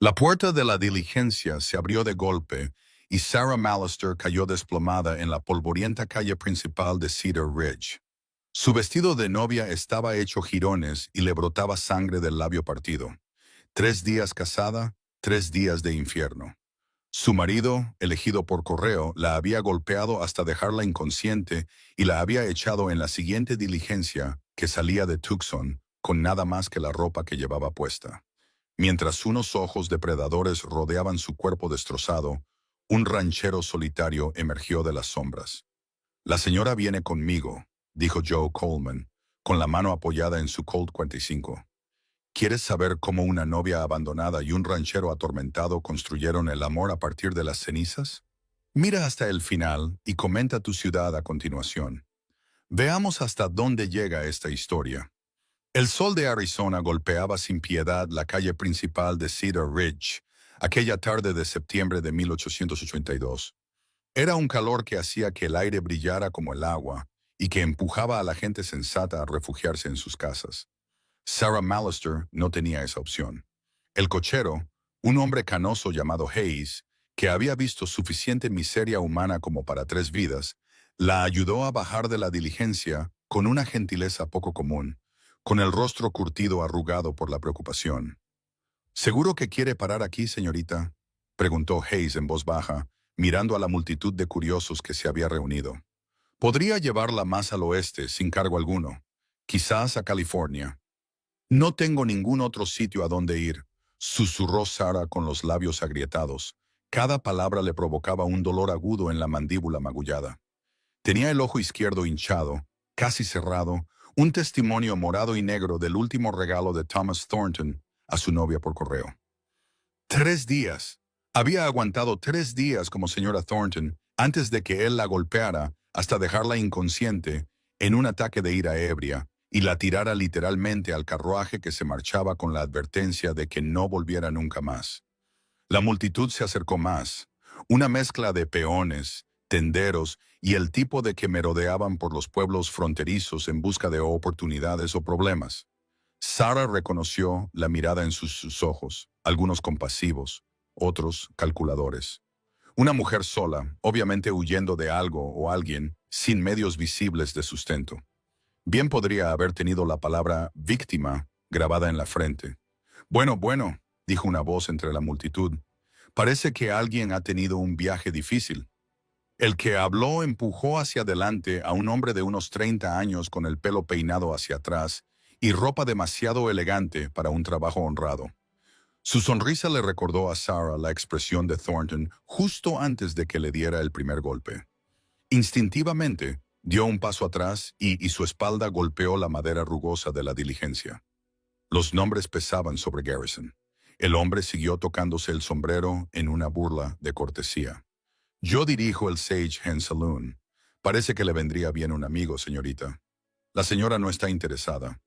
La puerta de la diligencia se abrió de golpe y Sarah Mallister cayó desplomada en la polvorienta calle principal de Cedar Ridge. Su vestido de novia estaba hecho jirones y le brotaba sangre del labio partido. 3 días casada, 3 días de infierno. Su marido, elegido por correo, la había golpeado hasta dejarla inconsciente y la había echado en la siguiente diligencia que salía de Tucson con nada más que la ropa que llevaba puesta. Mientras unos ojos depredadores rodeaban su cuerpo destrozado, un ranchero solitario emergió de las sombras. «La señora viene conmigo», dijo Joe Coleman, con la mano apoyada en su Colt 45. «¿Quieres saber cómo una novia abandonada y un ranchero atormentado construyeron el amor a partir de las cenizas? Mira hasta el final y comenta tu ciudad a continuación. Veamos hasta dónde llega esta historia». El sol de Arizona golpeaba sin piedad la calle principal de Cedar Ridge, aquella tarde de septiembre de 1882. Era un calor que hacía que el aire brillara como el agua y que empujaba a la gente sensata a refugiarse en sus casas. Sarah Mallister no tenía esa opción. El cochero, un hombre canoso llamado Hayes, que había visto suficiente miseria humana como para 3 vidas, la ayudó a bajar de la diligencia con una gentileza poco común, con el rostro curtido arrugado por la preocupación. «¿Seguro que quiere parar aquí, señorita?», preguntó Hayes en voz baja, mirando a la multitud de curiosos que se había reunido. «Podría llevarla más al oeste, sin cargo alguno. Quizás a California». «No tengo ningún otro sitio a donde ir», susurró Sarah con los labios agrietados. Cada palabra le provocaba un dolor agudo en la mandíbula magullada. Tenía el ojo izquierdo hinchado, casi cerrado, un testimonio morado y negro del último regalo de Thomas Thornton a su novia por correo. 3 días. Había aguantado 3 días como señora Thornton antes de que él la golpeara hasta dejarla inconsciente en un ataque de ira ebria y la tirara literalmente al carruaje que se marchaba con la advertencia de que no volviera nunca más. La multitud se acercó más, una mezcla de peones, tenderos y el tipo de que merodeaban por los pueblos fronterizos en busca de oportunidades o problemas. Sarah reconoció la mirada en sus ojos, algunos compasivos, otros calculadores. Una mujer sola, obviamente huyendo de algo o alguien, sin medios visibles de sustento. Bien podría haber tenido la palabra víctima grabada en la frente. Bueno, dijo una voz entre la multitud. Parece que alguien ha tenido un viaje difícil. El que habló empujó hacia adelante a un hombre de unos 30 años con el pelo peinado hacia atrás y ropa demasiado elegante para un trabajo honrado. Su sonrisa le recordó a Sarah la expresión de Thornton justo antes de que le diera el primer golpe. Instintivamente, dio un paso atrás y su espalda golpeó la madera rugosa de la diligencia. Los nombres pesaban sobre Garrison. El hombre siguió tocándose el sombrero en una burla de cortesía. «Yo dirijo el Sage Hen Saloon. Parece que le vendría bien un amigo, señorita». «La señora no está interesada».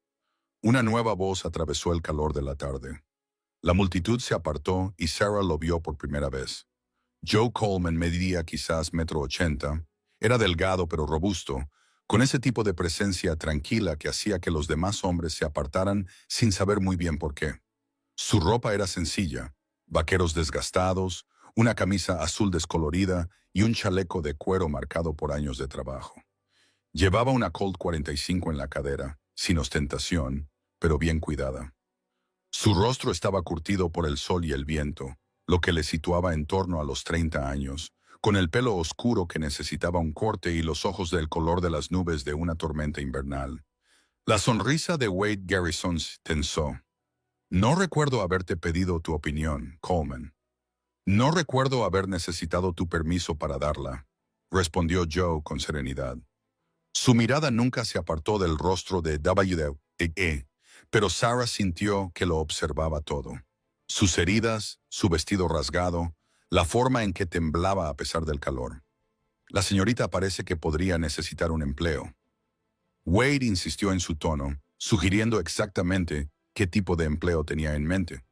Una nueva voz atravesó el calor de la tarde. La multitud se apartó y Sarah lo vio por primera vez. Joe Coleman medía quizás 1,80 m. Era delgado pero robusto, con ese tipo de presencia tranquila que hacía que los demás hombres se apartaran sin saber muy bien por qué. Su ropa era sencilla, vaqueros desgastados, una camisa azul descolorida y un chaleco de cuero marcado por años de trabajo. Llevaba una Colt 45 en la cadera, sin ostentación, pero bien cuidada. Su rostro estaba curtido por el sol y el viento, lo que le situaba en torno a los 30 años, con el pelo oscuro que necesitaba un corte y los ojos del color de las nubes de una tormenta invernal. La sonrisa de Wade Garrison se tensó. «No recuerdo haberte pedido tu opinión, Coleman. No recuerdo haber necesitado tu permiso para darla», respondió Joe con serenidad. Su mirada nunca se apartó del rostro de W.E., pero Sarah sintió que lo observaba todo. Sus heridas, su vestido rasgado, la forma en que temblaba a pesar del calor. «La señorita parece que podría necesitar un empleo». Wade insistió en su tono, sugiriendo exactamente qué tipo de empleo tenía en mente.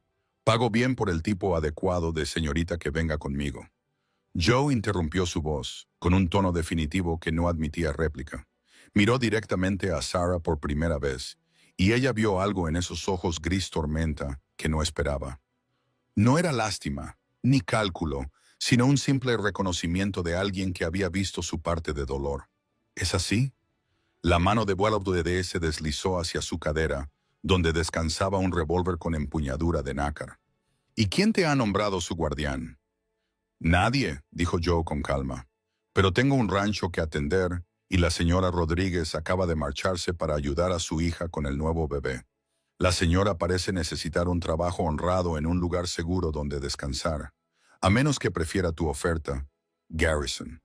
«Pago bien por el tipo adecuado de señorita que venga conmigo». Joe interrumpió su voz, con un tono definitivo que no admitía réplica. Miró directamente a Sarah por primera vez, y ella vio algo en esos ojos gris tormenta que no esperaba. No era lástima, ni cálculo, sino un simple reconocimiento de alguien que había visto su parte de dolor. ¿Es así? La mano de Buelabdede se deslizó hacia su cadera, donde descansaba un revólver con empuñadura de nácar. ¿Y quién te ha nombrado su guardián? Nadie, dijo Joe con calma. Pero tengo un rancho que atender y la señora Rodríguez acaba de marcharse para ayudar a su hija con el nuevo bebé. La señora parece necesitar un trabajo honrado en un lugar seguro donde descansar, a menos que prefiera tu oferta, Garrison.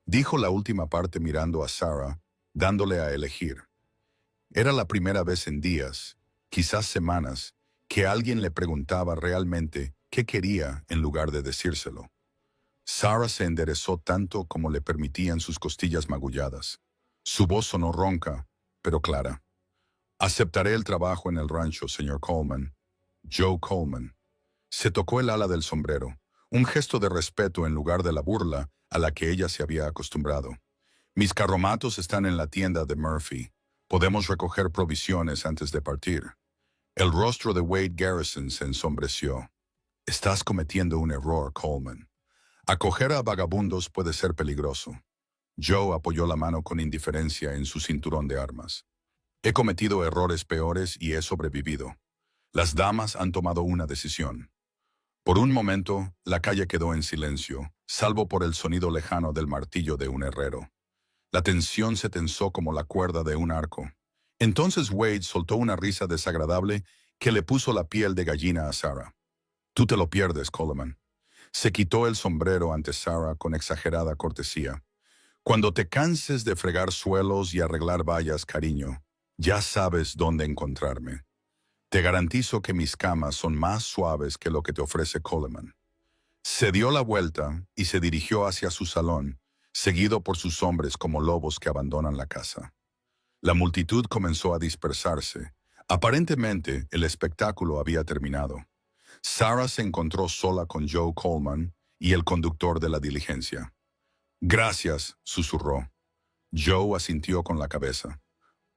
Dijo la última parte mirando a Sarah, dándole a elegir. Era la primera vez en días, quizás semanas, que alguien le preguntaba realmente qué quería en lugar de decírselo. Sarah se enderezó tanto como le permitían sus costillas magulladas. Su voz sonó ronca, pero clara. Aceptaré el trabajo en el rancho, señor Coleman. Joe Coleman. Se tocó el ala del sombrero, un gesto de respeto en lugar de la burla a la que ella se había acostumbrado. Mis carromatos están en la tienda de Murphy. Podemos recoger provisiones antes de partir. El rostro de Wade Garrison se ensombreció. Estás cometiendo un error, Coleman. Acoger a vagabundos puede ser peligroso. Joe apoyó la mano con indiferencia en su cinturón de armas. He cometido errores peores y he sobrevivido. Las damas han tomado una decisión. Por un momento, la calle quedó en silencio, salvo por el sonido lejano del martillo de un herrero. La tensión se tensó como la cuerda de un arco. Entonces Wade soltó una risa desagradable que le puso la piel de gallina a Sarah. Tú te lo pierdes, Coleman. Se quitó el sombrero ante Sarah con exagerada cortesía. Cuando te canses de fregar suelos y arreglar vallas, cariño, ya sabes dónde encontrarme. Te garantizo que mis camas son más suaves que lo que te ofrece Coleman. Se dio la vuelta y se dirigió hacia su salón, seguido por sus hombres como lobos que abandonan la casa. La multitud comenzó a dispersarse. Aparentemente, el espectáculo había terminado. Sarah se encontró sola con Joe Coleman y el conductor de la diligencia. Gracias, susurró. Joe asintió con la cabeza.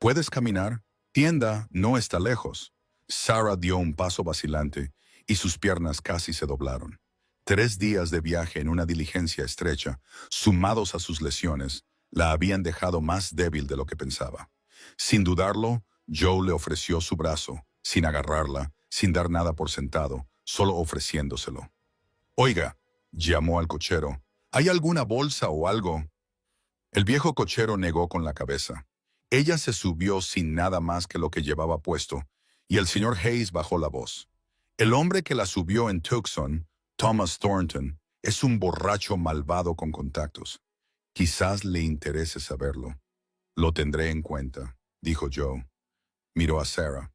¿Puedes caminar? Tienda no está lejos. Sarah dio un paso vacilante y sus piernas casi se doblaron. 3 días de viaje en una diligencia estrecha, sumados a sus lesiones, la habían dejado más débil de lo que pensaba. Sin dudarlo, Joe le ofreció su brazo, sin agarrarla, sin dar nada por sentado, solo ofreciéndoselo. Oiga, llamó al cochero, ¿hay alguna bolsa o algo? El viejo cochero negó con la cabeza. Ella se subió sin nada más que lo que llevaba puesto, y el señor Hayes bajó la voz. El hombre que la subió en Tucson, Thomas Thornton, es un borracho malvado con contactos. Quizás le interese saberlo. Lo tendré en cuenta, dijo Joe. Miró a Sarah.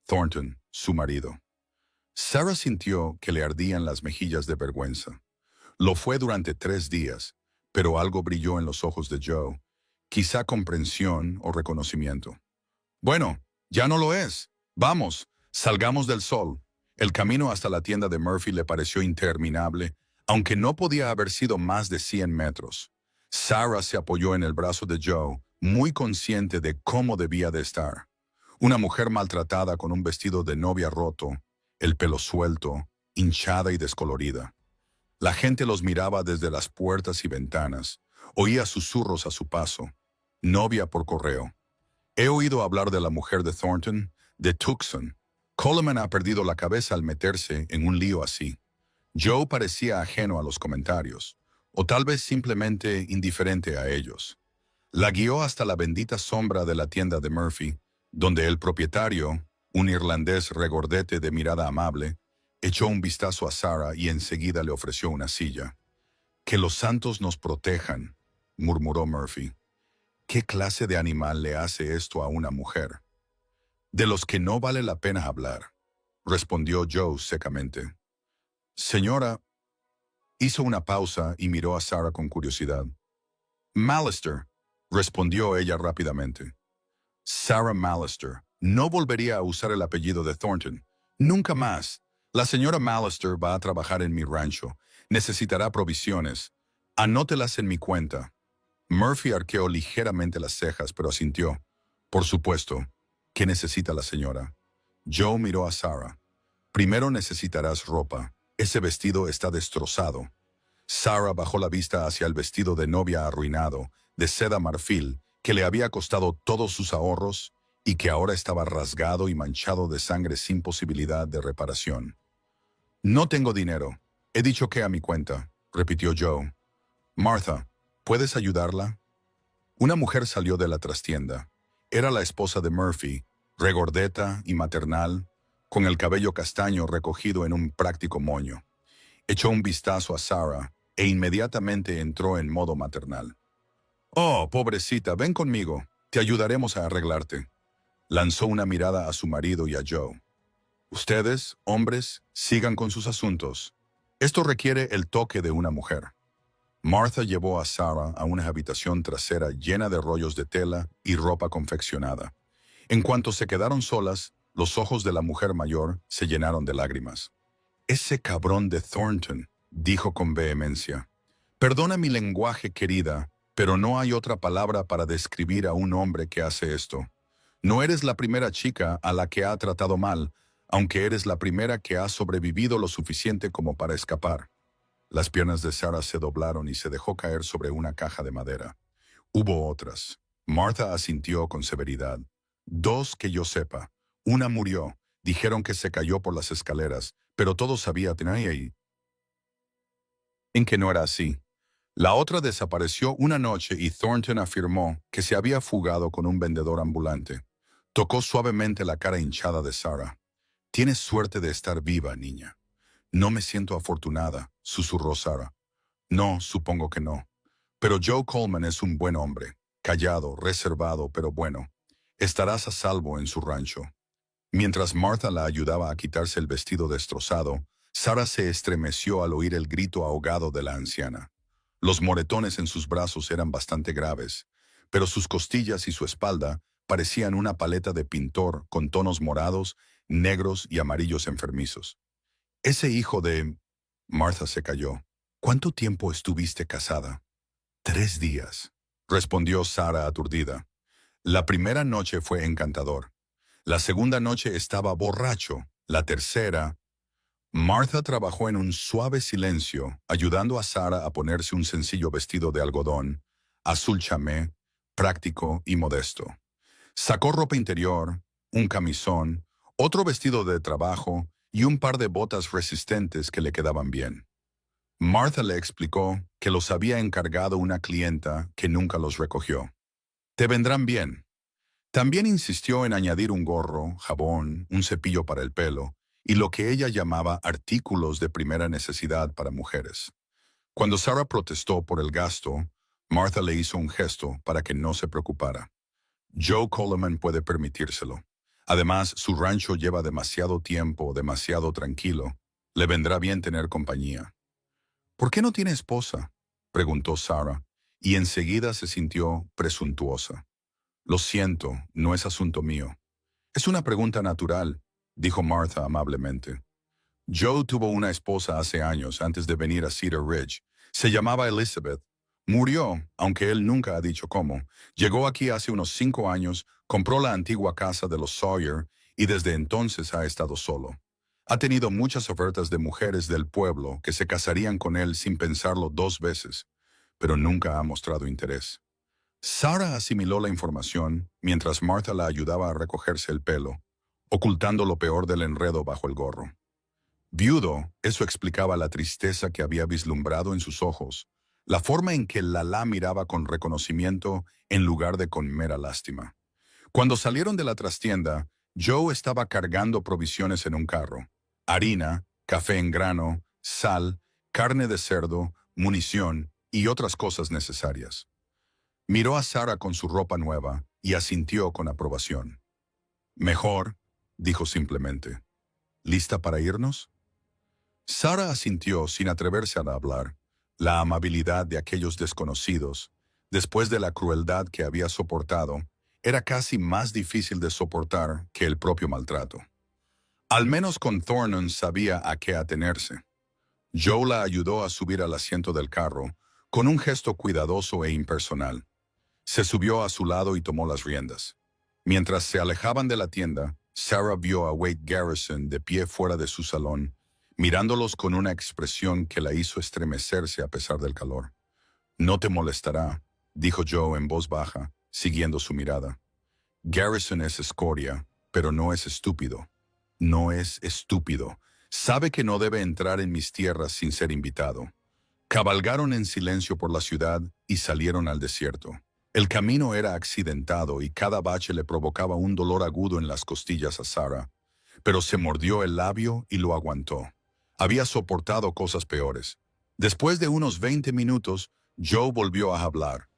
Thornton, su marido. Sarah sintió que le ardían las mejillas de vergüenza. Lo fue durante 3 días, pero algo brilló en los ojos de Joe, quizá comprensión o reconocimiento. Bueno, ya no lo es. Vamos, salgamos del sol. El camino hasta la tienda de Murphy le pareció interminable, aunque no podía haber sido más de 100 metros. Sarah se apoyó en el brazo de Joe, muy consciente de cómo debía de estar. Una mujer maltratada con un vestido de novia roto, el pelo suelto, hinchada y descolorida. La gente los miraba desde las puertas y ventanas, oía susurros a su paso. Novia por correo. He oído hablar de la mujer de Thornton, de Tucson. Coleman ha perdido la cabeza al meterse en un lío así. Joe parecía ajeno a los comentarios, o tal vez simplemente indiferente a ellos. La guió hasta la bendita sombra de la tienda de Murphy, donde el propietario, un irlandés regordete de mirada amable, echó un vistazo a Sarah y enseguida le ofreció una silla. «Que los santos nos protejan», murmuró Murphy. «¿Qué clase de animal le hace esto a una mujer?» «De los que no vale la pena hablar», respondió Joe secamente. «Señora», hizo una pausa y miró a Sarah con curiosidad. «Mallister», respondió ella rápidamente. Sarah Mallister. No volvería a usar el apellido de Thornton. Nunca más. La señora Mallister va a trabajar en mi rancho. Necesitará provisiones. Anótelas en mi cuenta. Murphy arqueó ligeramente las cejas, pero asintió. Por supuesto. ¿Qué necesita la señora? Joe miró a Sarah. Primero necesitarás ropa. Ese vestido está destrozado. Sarah bajó la vista hacia el vestido de novia arruinado, de seda marfil, que le había costado todos sus ahorros y que ahora estaba rasgado y manchado de sangre sin posibilidad de reparación. No tengo dinero. He dicho que a mi cuenta, repitió Joe. Martha, ¿puedes ayudarla? Una mujer salió de la trastienda. Era la esposa de Murphy, regordeta y maternal, con el cabello castaño recogido en un práctico moño. Echó un vistazo a Sarah e inmediatamente entró en modo maternal. «Oh, pobrecita, ven conmigo. Te ayudaremos a arreglarte». Lanzó una mirada a su marido y a Joe. «Ustedes, hombres, sigan con sus asuntos. Esto requiere el toque de una mujer». Martha llevó a Sarah a una habitación trasera llena de rollos de tela y ropa confeccionada. En cuanto se quedaron solas, los ojos de la mujer mayor se llenaron de lágrimas. «Ese cabrón de Thornton», dijo con vehemencia. «Perdona mi lenguaje, querida, pero no hay otra palabra para describir a un hombre que hace esto. No eres la primera chica a la que ha tratado mal, aunque eres la primera que ha sobrevivido lo suficiente como para escapar». Las piernas de Sarah se doblaron y se dejó caer sobre una caja de madera. Hubo otras. Martha asintió con severidad. «Dos que yo sepa. Una murió. Dijeron que se cayó por las escaleras, pero todos sabían en que no era así. La otra desapareció una noche y Thornton afirmó que se había fugado con un vendedor ambulante». Tocó suavemente la cara hinchada de Sarah. «Tienes suerte de estar viva, niña». «No me siento afortunada», susurró Sarah. «No, supongo que no. Pero Joe Coleman es un buen hombre, callado, reservado, pero bueno. Estarás a salvo en su rancho». Mientras Martha la ayudaba a quitarse el vestido destrozado, Sarah se estremeció al oír el grito ahogado de la anciana. Los moretones en sus brazos eran bastante graves, pero sus costillas y su espalda parecían una paleta de pintor con tonos morados, negros y amarillos enfermizos. «Ese hijo de...» Martha se calló. «¿Cuánto tiempo estuviste casada?» «3 días», respondió Sarah aturdida. «La primera noche fue encantador. La segunda noche estaba borracho. La tercera...» Martha trabajó en un suave silencio, ayudando a Sarah a ponerse un sencillo vestido de algodón, azul chamé, práctico y modesto. Sacó ropa interior, un camisón, otro vestido de trabajo y un par de botas resistentes que le quedaban bien. Martha le explicó que los había encargado una clienta que nunca los recogió. «Te vendrán bien». También insistió en añadir un gorro, jabón, un cepillo para el pelo y lo que ella llamaba artículos de primera necesidad para mujeres. Cuando Sarah protestó por el gasto, Martha le hizo un gesto para que no se preocupara. «Joe Coleman puede permitírselo. Además, su rancho lleva demasiado tiempo, demasiado tranquilo. Le vendrá bien tener compañía». «¿Por qué no tiene esposa?», preguntó Sarah, y enseguida se sintió presuntuosa. «Lo siento, no es asunto mío». «Es una pregunta natural», dijo Martha amablemente. «Joe tuvo una esposa hace años antes de venir a Cedar Ridge. Se llamaba Elizabeth. Murió, aunque él nunca ha dicho cómo. Llegó aquí hace unos 5 años, compró la antigua casa de los Sawyer y desde entonces ha estado solo. Ha tenido muchas ofertas de mujeres del pueblo que se casarían con él sin pensarlo 2 veces, pero nunca ha mostrado interés». Sarah asimiló la información mientras Martha la ayudaba a recogerse el pelo, ocultando lo peor del enredo bajo el gorro. Viudo, eso explicaba la tristeza que había vislumbrado en sus ojos, la forma en que Lala miraba con reconocimiento en lugar de con mera lástima. Cuando salieron de la trastienda, Joe estaba cargando provisiones en un carro: harina, café en grano, sal, carne de cerdo, munición y otras cosas necesarias. Miró a Sarah con su ropa nueva y asintió con aprobación. «Mejor», dijo simplemente. «¿Lista para irnos?». Sarah asintió sin atreverse a hablar. La amabilidad de aquellos desconocidos, después de la crueldad que había soportado, era casi más difícil de soportar que el propio maltrato. Al menos con Thornton sabía a qué atenerse. Joe la ayudó a subir al asiento del carro, con un gesto cuidadoso e impersonal. Se subió a su lado y tomó las riendas. Mientras se alejaban de la tienda, Sarah vio a Wade Garrison de pie fuera de su salón, mirándolos con una expresión que la hizo estremecerse a pesar del calor. «No te molestará», dijo Joe en voz baja, siguiendo su mirada. «Garrison es escoria, pero no es estúpido. No es estúpido. Sabe que no debe entrar en mis tierras sin ser invitado». Cabalgaron en silencio por la ciudad y salieron al desierto. El camino era accidentado y cada bache le provocaba un dolor agudo en las costillas a Sarah, pero se mordió el labio y lo aguantó. Había soportado cosas peores. Después de unos 20 minutos, Joe volvió a hablar.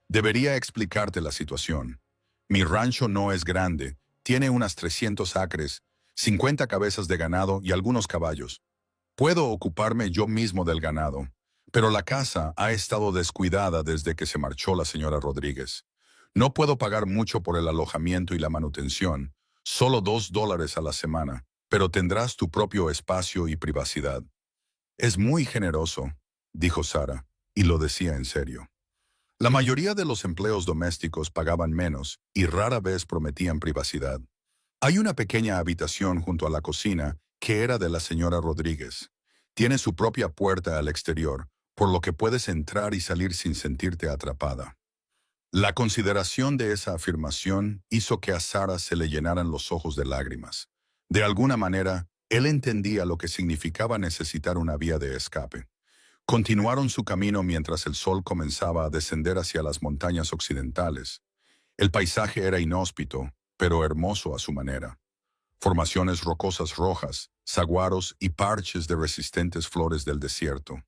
«Debería explicarte la situación. Mi rancho no es grande, tiene unas 300 acres, 50 cabezas de ganado y algunos caballos. Puedo ocuparme yo mismo del ganado, pero la casa ha estado descuidada desde que se marchó la señora Rodríguez. No puedo pagar mucho por el alojamiento y la manutención, solo $2 a la semana, pero tendrás tu propio espacio y privacidad». «Es muy generoso», dijo Sarah, y lo decía en serio. La mayoría de los empleos domésticos pagaban menos y rara vez prometían privacidad. Hay una pequeña habitación junto a la cocina que era de la señora Rodríguez. Tiene su propia puerta al exterior, por lo que puedes entrar y salir sin sentirte atrapada. La consideración de esa afirmación hizo que a Sarah se le llenaran los ojos de lágrimas. De alguna manera, él entendía lo que significaba necesitar una vía de escape. Continuaron su camino mientras el sol comenzaba a descender hacia las montañas occidentales. El paisaje era inhóspito, pero hermoso a su manera. Formaciones rocosas rojas, saguaros y parches de resistentes flores del desierto.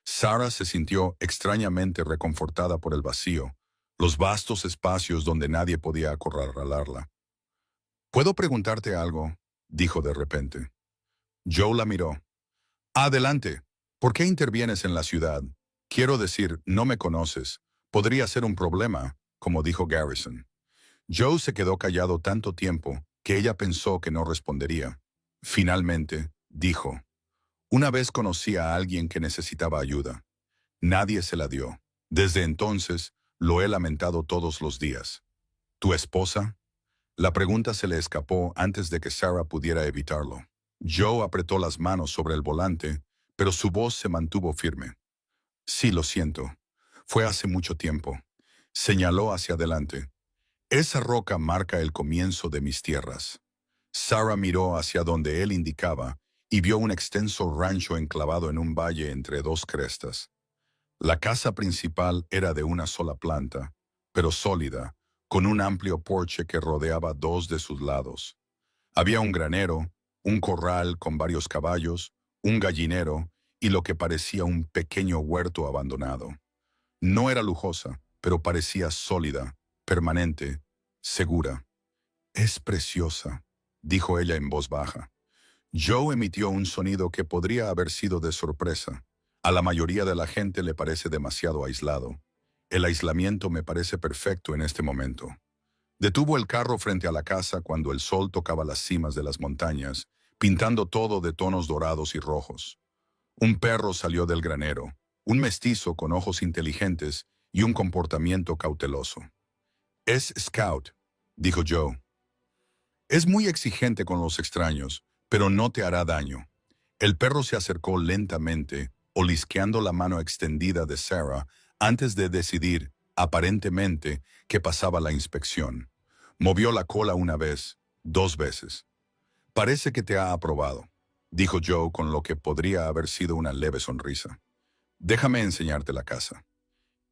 Sarah se sintió extrañamente reconfortada por el vacío, los vastos espacios donde nadie podía acorralarla. «¿Puedo preguntarte algo?», dijo de repente. Joe la miró. «Adelante. ¿Por qué intervienes en la ciudad? Quiero decir, no me conoces. Podría ser un problema», como dijo Garrison. Joe se quedó callado tanto tiempo que ella pensó que no respondería. Finalmente, dijo, «Una vez conocí a alguien que necesitaba ayuda. Nadie se la dio. Desde entonces, lo he lamentado todos los días». «¿Tu esposa?». La pregunta se le escapó antes de que Sarah pudiera evitarlo. Joe apretó las manos sobre el volante, pero su voz se mantuvo firme. «Sí, lo siento. Fue hace mucho tiempo». Señaló hacia adelante. «Esa roca marca el comienzo de mis tierras». Sarah miró hacia donde él indicaba y vio un extenso rancho enclavado en un valle entre dos crestas. La casa principal era de una sola planta, pero sólida, con un amplio porche que rodeaba dos de sus lados. Había un granero, un corral con varios caballos, un gallinero y lo que parecía un pequeño huerto abandonado. No era lujosa, pero parecía sólida, permanente, segura. «Es preciosa», dijo ella en voz baja. Joe emitió un sonido que podría haber sido de sorpresa. A la mayoría de la gente le parece demasiado aislado. El aislamiento me parece perfecto en este momento. Detuvo el carro frente a la casa cuando el sol tocaba las cimas de las montañas, pintando todo de tonos dorados y rojos. Un perro salió del granero, un mestizo con ojos inteligentes y un comportamiento cauteloso. «Es Scout», dijo Joe. «Es muy exigente con los extraños, pero no te hará daño». El perro se acercó lentamente, olisqueando la mano extendida de Sarah antes de decidir, aparentemente, que pasaba la inspección. Movió la cola una vez, 2 veces. «Parece que te ha aprobado», dijo Joe con lo que podría haber sido una leve sonrisa. «Déjame enseñarte la casa».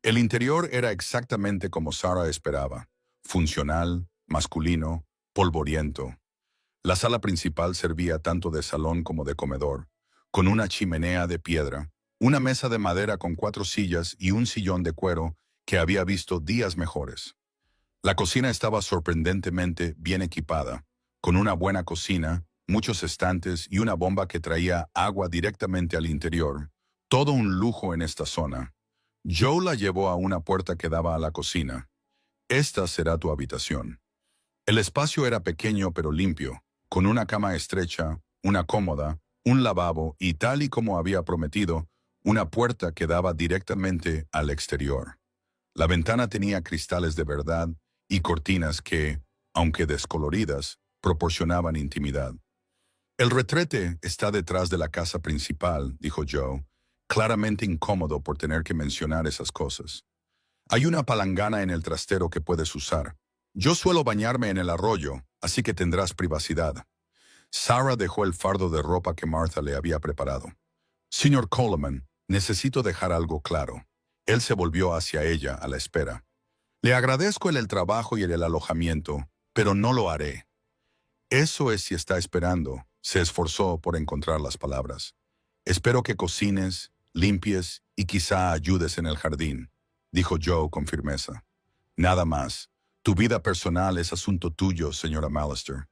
El interior era exactamente como Sarah esperaba, funcional, masculino, polvoriento. La sala principal servía tanto de salón como de comedor, con una chimenea de piedra, una mesa de madera con 4 sillas y un sillón de cuero que había visto días mejores. La cocina estaba sorprendentemente bien equipada, con una buena cocina, muchos estantes y una bomba que traía agua directamente al interior. Todo un lujo en esta zona. Joe la llevó a una puerta que daba a la cocina. «Esta será tu habitación». El espacio era pequeño pero limpio, con una cama estrecha, una cómoda, un lavabo y, tal y como había prometido, una puerta que daba directamente al exterior. La ventana tenía cristales de verdad y cortinas que, aunque descoloridas, proporcionaban intimidad. El retrete está detrás de la casa principal, dijo Joe, claramente incómodo por tener que mencionar esas cosas. Hay una palangana en el trastero que puedes usar. Yo suelo bañarme en el arroyo, así que tendrás privacidad. Sarah dejó el fardo de ropa que Martha le había preparado. Señor Coleman, necesito dejar algo claro. Él se volvió hacia ella a la espera. Le agradezco el trabajo y el alojamiento, pero no lo haré. Eso es si está esperando. Se esforzó por encontrar las palabras. Espero que cocines, limpies y quizá ayudes en el jardín, dijo Joe con firmeza. Nada más. Tu vida personal es asunto tuyo, señora Mallister.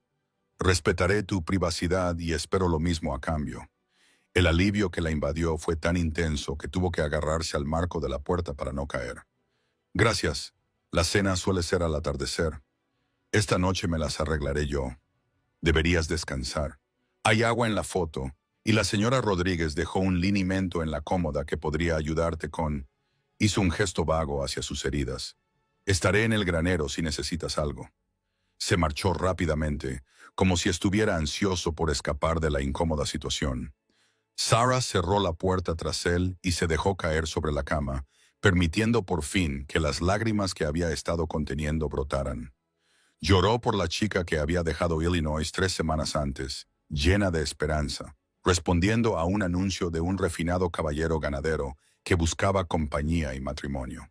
Respetaré tu privacidad y espero lo mismo a cambio. El alivio que la invadió fue tan intenso que tuvo que agarrarse al marco de la puerta para no caer. Gracias. La cena suele ser al atardecer. Esta noche me las arreglaré yo. Deberías descansar. Hay agua en la foto, y la señora Rodríguez dejó un linimento en la cómoda que podría ayudarte con... Hizo un gesto vago hacia sus heridas. Estaré en el granero si necesitas algo. Se marchó rápidamente, como si estuviera ansioso por escapar de la incómoda situación. Sarah cerró la puerta tras él y se dejó caer sobre la cama, permitiendo por fin que las lágrimas que había estado conteniendo brotaran. Lloró por la chica que había dejado Illinois 3 semanas antes, llena de esperanza, respondiendo a un anuncio de un refinado caballero ganadero que buscaba compañía y matrimonio.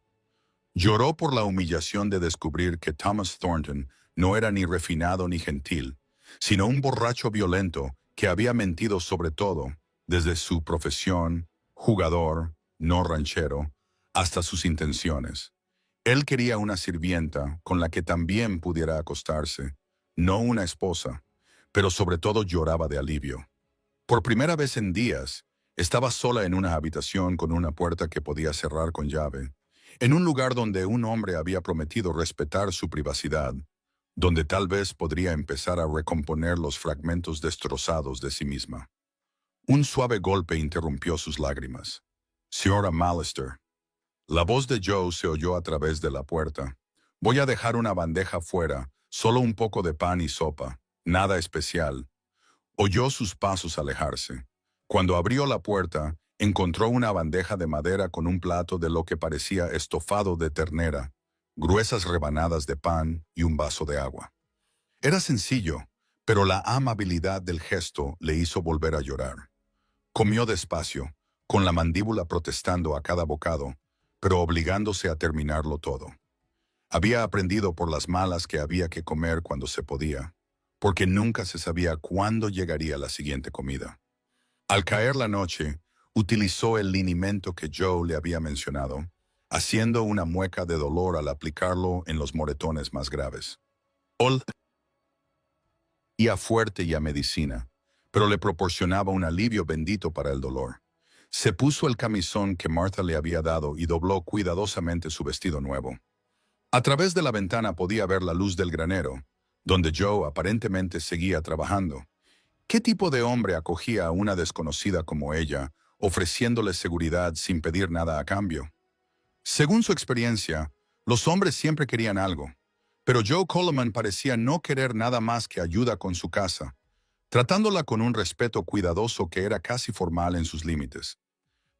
Lloró por la humillación de descubrir que Thomas Thornton no era ni refinado ni gentil, sino un borracho violento que había mentido sobre todo, desde su profesión, jugador, no ranchero, hasta sus intenciones. Él quería una sirvienta con la que también pudiera acostarse, no una esposa, pero sobre todo lloraba de alivio. Por primera vez en días, estaba sola en una habitación con una puerta que podía cerrar con llave, en un lugar donde un hombre había prometido respetar su privacidad, donde tal vez podría empezar a recomponer los fragmentos destrozados de sí misma. Un suave golpe interrumpió sus lágrimas. Señora Mallister. La voz de Joe se oyó a través de la puerta. Voy a dejar una bandeja fuera, solo un poco de pan y sopa, nada especial. Oyó sus pasos alejarse. Cuando abrió la puerta, encontró una bandeja de madera con un plato de lo que parecía estofado de ternera, gruesas rebanadas de pan y un vaso de agua. Era sencillo, pero la amabilidad del gesto le hizo volver a llorar. Comió despacio, con la mandíbula protestando a cada bocado, pero obligándose a terminarlo todo. Había aprendido por las malas que había que comer cuando se podía, porque nunca se sabía cuándo llegaría la siguiente comida. Al caer la noche, utilizó el linimento que Joe le había mencionado, haciendo una mueca de dolor al aplicarlo en los moretones más graves. Olía fuerte y a medicina, pero le proporcionaba un alivio bendito para el dolor. Se puso el camisón que Martha le había dado y dobló cuidadosamente su vestido nuevo. A través de la ventana podía ver la luz del granero, donde Joe aparentemente seguía trabajando. ¿Qué tipo de hombre acogía a una desconocida como ella, ofreciéndole seguridad sin pedir nada a cambio? Según su experiencia, los hombres siempre querían algo, pero Joe Coleman parecía no querer nada más que ayuda con su casa, tratándola con un respeto cuidadoso que era casi formal en sus límites.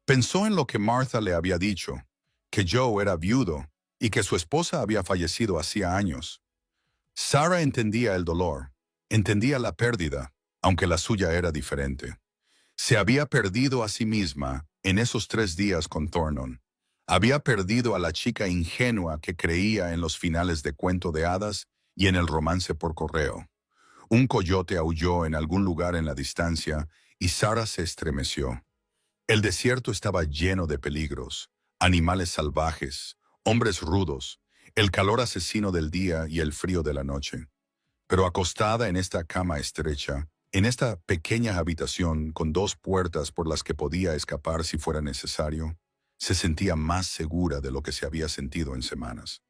Pensó en lo que Martha le había dicho, que Joe era viudo y que su esposa había fallecido hacía años. Sarah entendía el dolor, entendía la pérdida, aunque la suya era diferente. Se había perdido a sí misma en esos 3 días con Thornton. Había perdido a la chica ingenua que creía en los finales de cuento de hadas y en el romance por correo. Un coyote aulló en algún lugar en la distancia y Sarah se estremeció. El desierto estaba lleno de peligros, animales salvajes, hombres rudos, el calor asesino del día y el frío de la noche. Pero acostada en esta cama estrecha, en esta pequeña habitación con 2 puertas por las que podía escapar si fuera necesario, se sentía más segura de lo que se había sentido en semanas.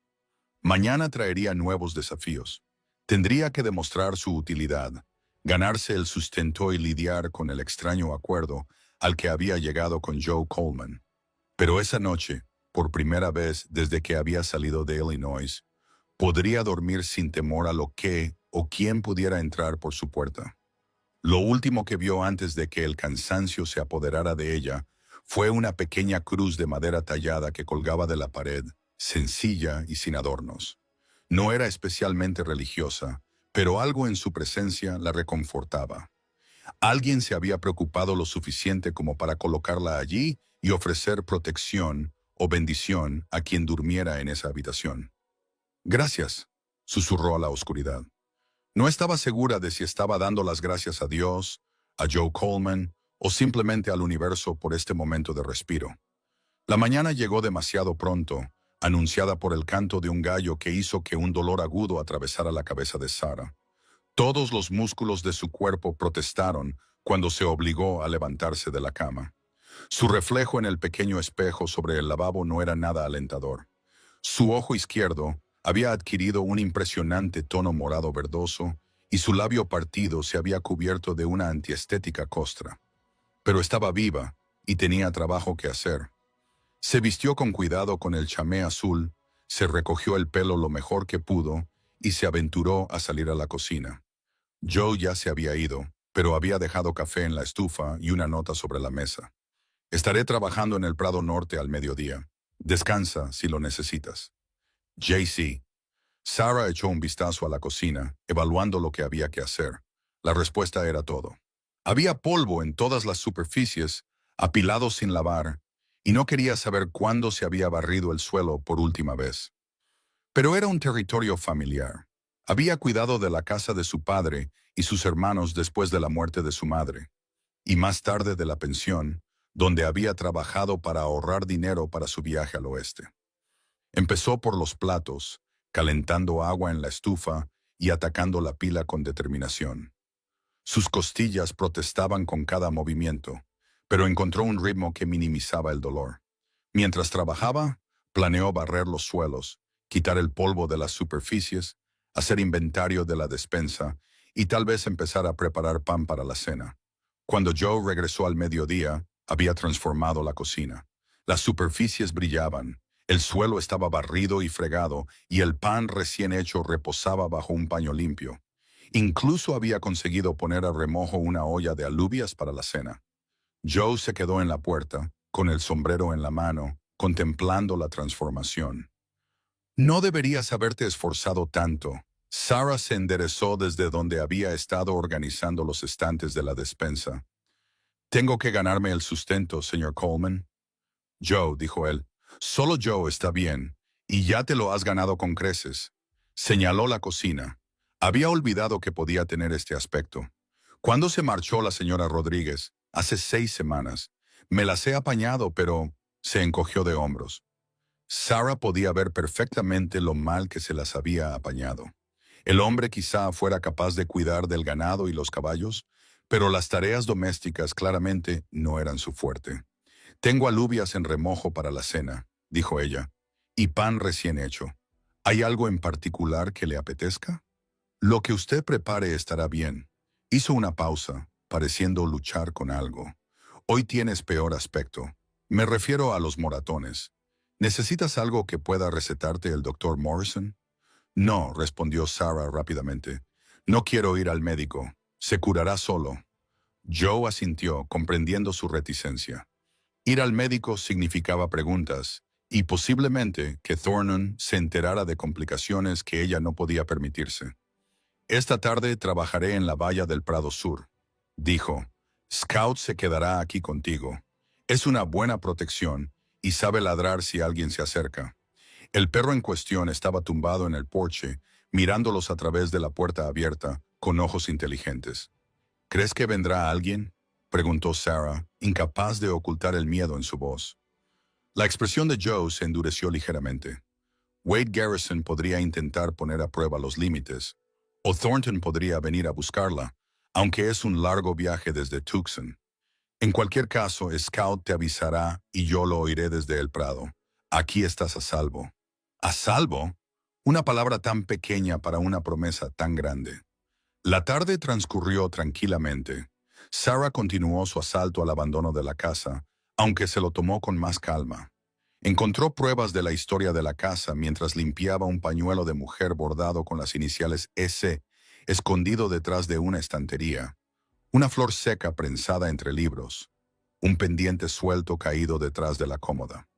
Mañana traería nuevos desafíos. Tendría que demostrar su utilidad, ganarse el sustento y lidiar con el extraño acuerdo al que había llegado con Joe Coleman. Pero esa noche, por primera vez desde que había salido de Illinois, Podría dormir sin temor a lo que o quién pudiera entrar por su puerta. Lo último que vio antes de que el cansancio se apoderara de ella fue una pequeña cruz de madera tallada que colgaba de la pared, sencilla y sin adornos. No era especialmente religiosa, pero algo en su presencia la reconfortaba. Alguien se había preocupado lo suficiente como para colocarla allí y ofrecer protección o bendición a quien durmiera en esa habitación. Gracias, susurró a la oscuridad. No estaba segura de si estaba dando las gracias a Dios, a Joe Coleman o simplemente al universo por este momento de respiro. La mañana llegó demasiado pronto, anunciada por el canto de un gallo que hizo que un dolor agudo atravesara la cabeza de Sarah. Todos los músculos de su cuerpo protestaron cuando se obligó a levantarse de la cama. Su reflejo en el pequeño espejo sobre el lavabo no era nada alentador. Su ojo izquierdo había adquirido un impresionante tono morado verdoso y su labio partido se había cubierto de una antiestética costra. Pero estaba viva y tenía trabajo que hacer. Se vistió con cuidado con el chamé azul, se recogió el pelo lo mejor que pudo y se aventuró a salir a la cocina. Joe ya se había ido, pero había dejado café en la estufa y una nota sobre la mesa. Estaré trabajando en el Prado Norte al mediodía. Descansa si lo necesitas. JC. Sarah echó un vistazo a la cocina, evaluando lo que había que hacer. La respuesta era todo. Había polvo en todas las superficies, apilado sin lavar, y no quería saber cuándo se había barrido el suelo por última vez. Pero era un territorio familiar. Había cuidado de la casa de su padre y sus hermanos después de la muerte de su madre, y más tarde de la pensión, donde había trabajado para ahorrar dinero para su viaje al oeste. Empezó por los platos, calentando agua en la estufa y atacando la pila con determinación. Sus costillas protestaban con cada movimiento, pero encontró un ritmo que minimizaba el dolor. Mientras trabajaba, planeó barrer los suelos, quitar el polvo de las superficies, hacer inventario de la despensa y tal vez empezar a preparar pan para la cena. Cuando Joe regresó al mediodía, había transformado la cocina. Las superficies brillaban, el suelo estaba barrido y fregado y el pan recién hecho reposaba bajo un paño limpio. Incluso había conseguido poner a remojo una olla de alubias para la cena. Joe se quedó en la puerta, con el sombrero en la mano, contemplando la transformación. No deberías haberte esforzado tanto. Sarah se enderezó desde donde había estado organizando los estantes de la despensa. Tengo que ganarme el sustento, señor Coleman. Joe, dijo él, solo Joe está bien, y ya te lo has ganado con creces. Señaló la cocina. Había olvidado que podía tener este aspecto. Cuando se marchó la señora Rodríguez, hace 6 semanas, me las he apañado, pero se encogió de hombros. Sarah podía ver perfectamente lo mal que se las había apañado. El hombre quizá fuera capaz de cuidar del ganado y los caballos, pero las tareas domésticas claramente no eran su fuerte. Tengo alubias en remojo para la cena, dijo ella, y pan recién hecho. ¿Hay algo en particular que le apetezca? Lo que usted prepare estará bien. Hizo una pausa, pareciendo luchar con algo. Hoy tienes peor aspecto. Me refiero a los moratones. ¿Necesitas algo que pueda recetarte el doctor Morrison? No, respondió Sarah rápidamente. No quiero ir al médico. Se curará solo. Joe asintió, comprendiendo su reticencia. Ir al médico significaba preguntas, y posiblemente que Thornton se enterara de complicaciones que ella no podía permitirse. Esta tarde trabajaré en la valla del Prado Sur, dijo. Scout se quedará aquí contigo. Es una buena protección y sabe ladrar si alguien se acerca. El perro en cuestión estaba tumbado en el porche, mirándolos a través de la puerta abierta, con ojos inteligentes. ¿Crees que vendrá alguien?, preguntó Sarah, incapaz de ocultar el miedo en su voz. La expresión de Joe se endureció ligeramente. Wade Garrison podría intentar poner a prueba los límites, o Thornton podría venir a buscarla, aunque es un largo viaje desde Tucson. En cualquier caso, Scout te avisará y yo lo oiré desde el Prado. Aquí estás a salvo. ¿A salvo? Una palabra tan pequeña para una promesa tan grande. La tarde transcurrió tranquilamente. Sarah continuó su asalto al abandono de la casa, aunque se lo tomó con más calma. Encontró pruebas de la historia de la casa mientras limpiaba un pañuelo de mujer bordado con las iniciales S, escondido detrás de una estantería, una flor seca prensada entre libros, un pendiente suelto caído detrás de la cómoda.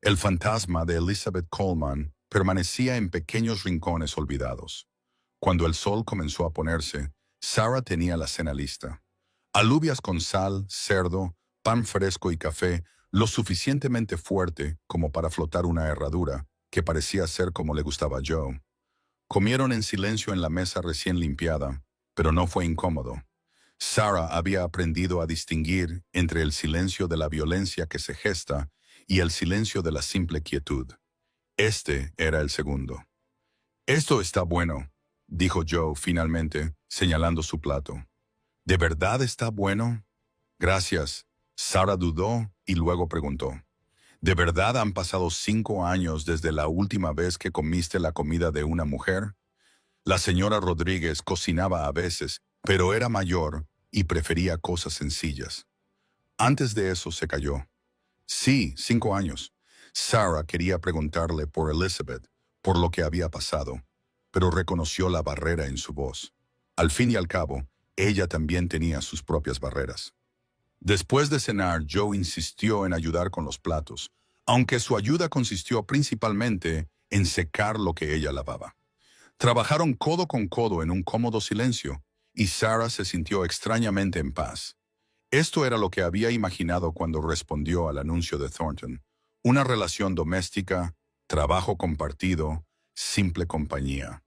El fantasma de Elizabeth Coleman permanecía en pequeños rincones olvidados. Cuando el sol comenzó a ponerse, Sarah tenía la cena lista. Alubias con sal, cerdo, pan fresco y café, lo suficientemente fuerte como para flotar una herradura, que parecía ser como le gustaba a Joe. Comieron en silencio en la mesa recién limpiada, pero no fue incómodo. Sarah había aprendido a distinguir entre el silencio de la violencia que se gesta y el silencio de la simple quietud. Este era el segundo. «Esto está bueno», dijo Joe finalmente, señalando su plato. «¿De verdad está bueno?» «Gracias». Sarah dudó y luego preguntó. «¿De verdad han pasado 5 años desde la última vez que comiste la comida de una mujer?» La señora Rodríguez cocinaba a veces, pero era mayor y prefería cosas sencillas. Antes de eso se calló. «Sí, 5 años». Sarah quería preguntarle por Elizabeth, por lo que había pasado, pero reconoció la barrera en su voz. Al fin y al cabo, ella también tenía sus propias barreras. Después de cenar, Joe insistió en ayudar con los platos, aunque su ayuda consistió principalmente en secar lo que ella lavaba. Trabajaron codo con codo en un cómodo silencio, y Sarah se sintió extrañamente en paz. Esto era lo que había imaginado cuando respondió al anuncio de Thornton. Una relación doméstica, trabajo compartido, simple compañía.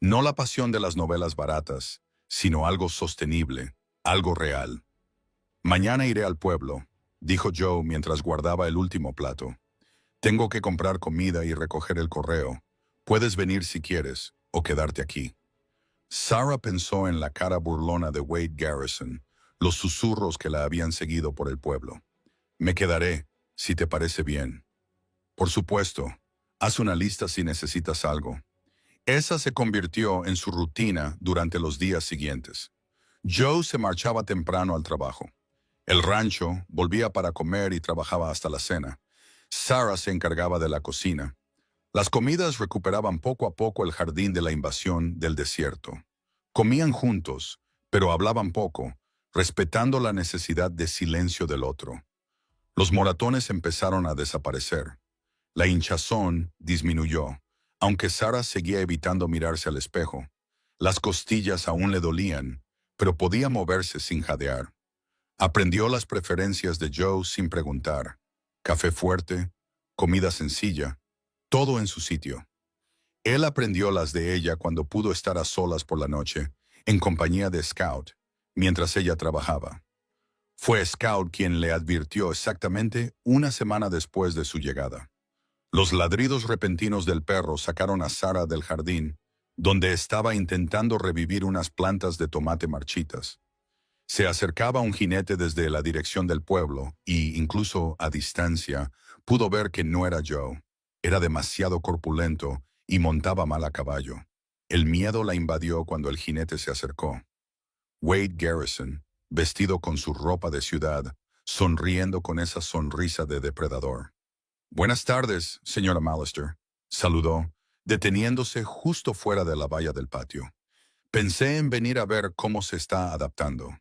No la pasión de las novelas baratas, sino algo sostenible, algo real. «Mañana iré al pueblo», dijo Joe mientras guardaba el último plato. «Tengo que comprar comida y recoger el correo. Puedes venir si quieres, o quedarte aquí». Sarah pensó en la cara burlona de Wade Garrison, los susurros que la habían seguido por el pueblo. «Me quedaré, si te parece bien». «Por supuesto. Haz una lista si necesitas algo». Esa se convirtió en su rutina durante los días siguientes. Joe se marchaba temprano al trabajo. El rancho volvía para comer y trabajaba hasta la cena. Sarah se encargaba de la cocina. Las comidas recuperaban poco a poco el jardín de la invasión del desierto. Comían juntos, pero hablaban poco, respetando la necesidad de silencio del otro. Los moratones empezaron a desaparecer. La hinchazón disminuyó, aunque Sarah seguía evitando mirarse al espejo. Las costillas aún le dolían, pero podía moverse sin jadear. Aprendió las preferencias de Joe sin preguntar. Café fuerte, comida sencilla, todo en su sitio. Él aprendió las de ella cuando pudo estar a solas por la noche, en compañía de Scout, mientras ella trabajaba. Fue Scout quien le advirtió exactamente una semana después de su llegada. Los ladridos repentinos del perro sacaron a Sarah del jardín, donde estaba intentando revivir unas plantas de tomate marchitas. Se acercaba un jinete desde la dirección del pueblo y, incluso a distancia, pudo ver que no era Joe. Era demasiado corpulento y montaba mal a caballo. El miedo la invadió cuando el jinete se acercó. Wade Garrison, vestido con su ropa de ciudad, sonriendo con esa sonrisa de depredador. «Buenas tardes, señora Mallister», saludó, deteniéndose justo fuera de la valla del patio. «Pensé en venir a ver cómo se está adaptando».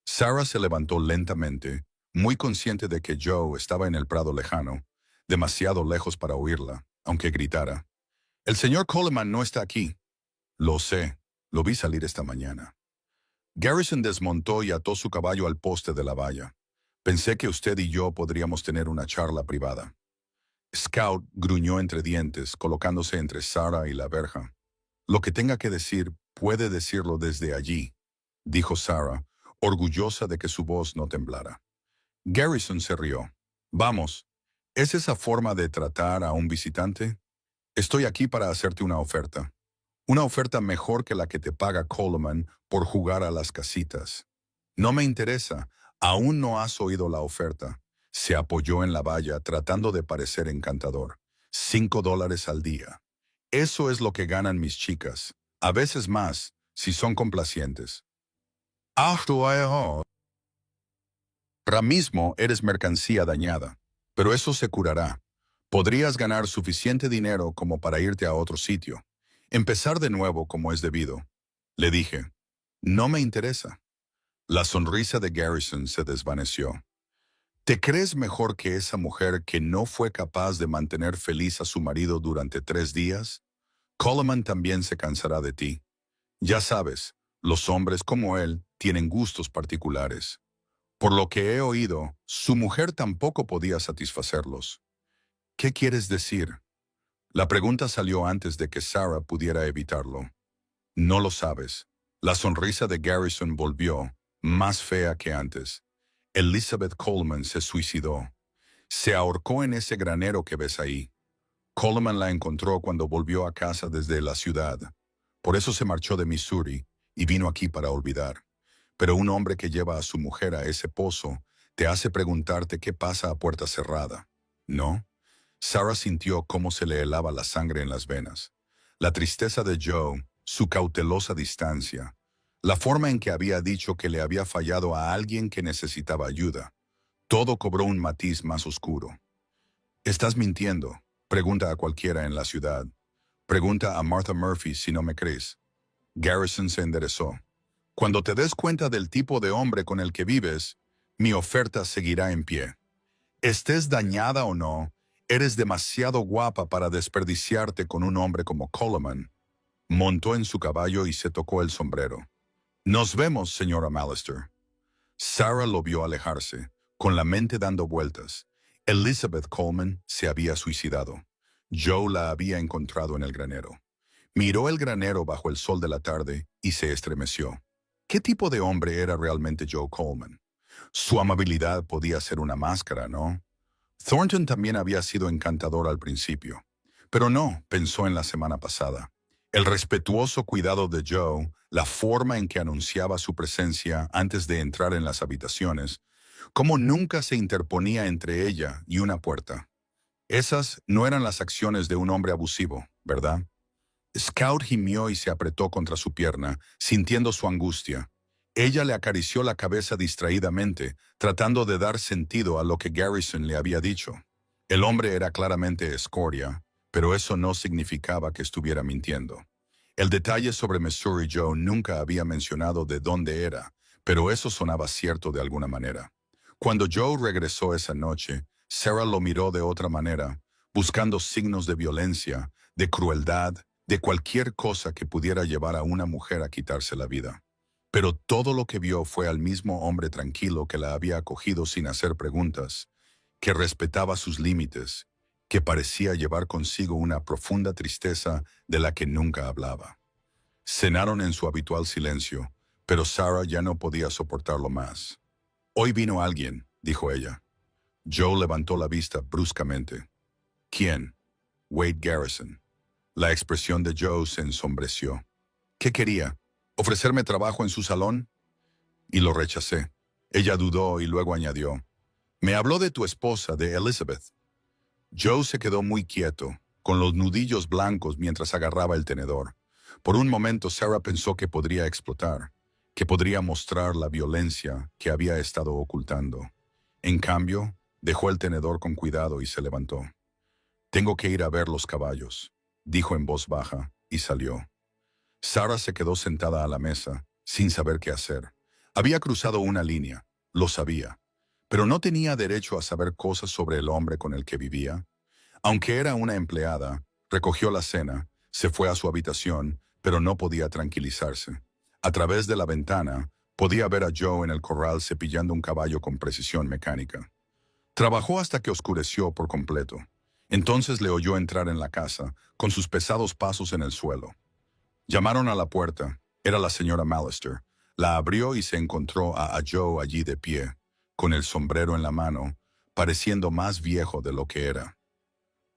Sarah se levantó lentamente, muy consciente de que Joe estaba en el prado lejano, demasiado lejos para oírla, aunque gritara. «El señor Coleman no está aquí». «Lo sé, lo vi salir esta mañana». Garrison desmontó y ató su caballo al poste de la valla. «Pensé que usted y yo podríamos tener una charla privada». Scout gruñó entre dientes, colocándose entre Sarah y la verja. «Lo que tenga que decir, puede decirlo desde allí», dijo Sarah, orgullosa de que su voz no temblara. Garrison se rió. «Vamos, ¿es esa forma de tratar a un visitante? Estoy aquí para hacerte una oferta. Una oferta mejor que la que te paga Coleman por jugar a las casitas». «No me interesa. Aún no has oído la oferta». Se apoyó en la valla tratando de parecer encantador. $5 al día. Eso es lo que ganan mis chicas. A veces más, si son complacientes. Ahora mismo eres mercancía dañada, pero eso se curará. Podrías ganar suficiente dinero como para irte a otro sitio. Empezar de nuevo como es debido. Le dije, no me interesa. La sonrisa de Garrison se desvaneció. ¿Te crees mejor que esa mujer que no fue capaz de mantener feliz a su marido durante 3 días? Coleman también se cansará de ti. Ya sabes, los hombres como él tienen gustos particulares. Por lo que he oído, su mujer tampoco podía satisfacerlos. ¿Qué quieres decir? La pregunta salió antes de que Sarah pudiera evitarlo. No lo sabes. La sonrisa de Garrison volvió, más fea que antes. Elizabeth Coleman se suicidó. Se ahorcó en ese granero que ves ahí. Coleman la encontró cuando volvió a casa desde la ciudad. Por eso se marchó de Missouri y vino aquí para olvidar. Pero un hombre que lleva a su mujer a ese pozo te hace preguntarte qué pasa a puerta cerrada. ¿No? Sarah sintió cómo se le helaba la sangre en las venas. La tristeza de Joe, su cautelosa distancia, la forma en que había dicho que le había fallado a alguien que necesitaba ayuda. Todo cobró un matiz más oscuro. ¿Estás mintiendo? Pregunta a cualquiera en la ciudad. Pregunta a Martha Murphy si no me crees. Garrison se enderezó. Cuando te des cuenta del tipo de hombre con el que vives, mi oferta seguirá en pie. Estés dañada o no, eres demasiado guapa para desperdiciarte con un hombre como Coleman. Montó en su caballo y se tocó el sombrero. Nos vemos, señora Mallister. Sarah lo vio alejarse, con la mente dando vueltas. Elizabeth Coleman se había suicidado. Joe la había encontrado en el granero. Miró el granero bajo el sol de la tarde y se estremeció. ¿Qué tipo de hombre era realmente Joe Coleman? Su amabilidad podía ser una máscara, ¿no? Thornton también había sido encantador al principio. Pero no, pensó en la semana pasada. El respetuoso cuidado de Joe, la forma en que anunciaba su presencia antes de entrar en las habitaciones, cómo nunca se interponía entre ella y una puerta. Esas no eran las acciones de un hombre abusivo, ¿verdad? Scout gimió y se apretó contra su pierna, sintiendo su angustia. Ella le acarició la cabeza distraídamente, tratando de dar sentido a lo que Garrison le había dicho. El hombre era claramente escoria, pero eso no significaba que estuviera mintiendo. El detalle sobre Missouri Joe nunca había mencionado de dónde era, pero eso sonaba cierto de alguna manera. Cuando Joe regresó esa noche, Sarah lo miró de otra manera, buscando signos de violencia, de crueldad, de cualquier cosa que pudiera llevar a una mujer a quitarse la vida. Pero todo lo que vio fue al mismo hombre tranquilo que la había acogido sin hacer preguntas, que respetaba sus límites, que parecía llevar consigo una profunda tristeza de la que nunca hablaba. Cenaron en su habitual silencio, pero Sarah ya no podía soportarlo más. Hoy vino alguien, dijo ella. Joe levantó la vista bruscamente. ¿Quién? Wade Garrison. La expresión de Joe se ensombreció. ¿Qué quería? ¿Ofrecerme trabajo en su salón? Y lo rechacé. Ella dudó y luego añadió. Me habló de tu esposa, de Elizabeth. Joe se quedó muy quieto, con los nudillos blancos mientras agarraba el tenedor. Por un momento Sarah pensó que podría explotar, que podría mostrar la violencia que había estado ocultando. En cambio, dejó el tenedor con cuidado y se levantó. Tengo que ir a ver los caballos, dijo en voz baja, y salió. Sarah se quedó sentada a la mesa, sin saber qué hacer. Había cruzado una línea, lo sabía, pero no tenía derecho a saber cosas sobre el hombre con el que vivía. Aunque era una empleada, recogió la cena, se fue a su habitación, pero no podía tranquilizarse. A través de la ventana, podía ver a Joe en el corral cepillando un caballo con precisión mecánica. Trabajó hasta que oscureció por completo. Entonces le oyó entrar en la casa, con sus pesados pasos en el suelo. Llamaron a la puerta. Era la señora Mallister. La abrió y se encontró a Joe allí de pie, con el sombrero en la mano, pareciendo más viejo de lo que era.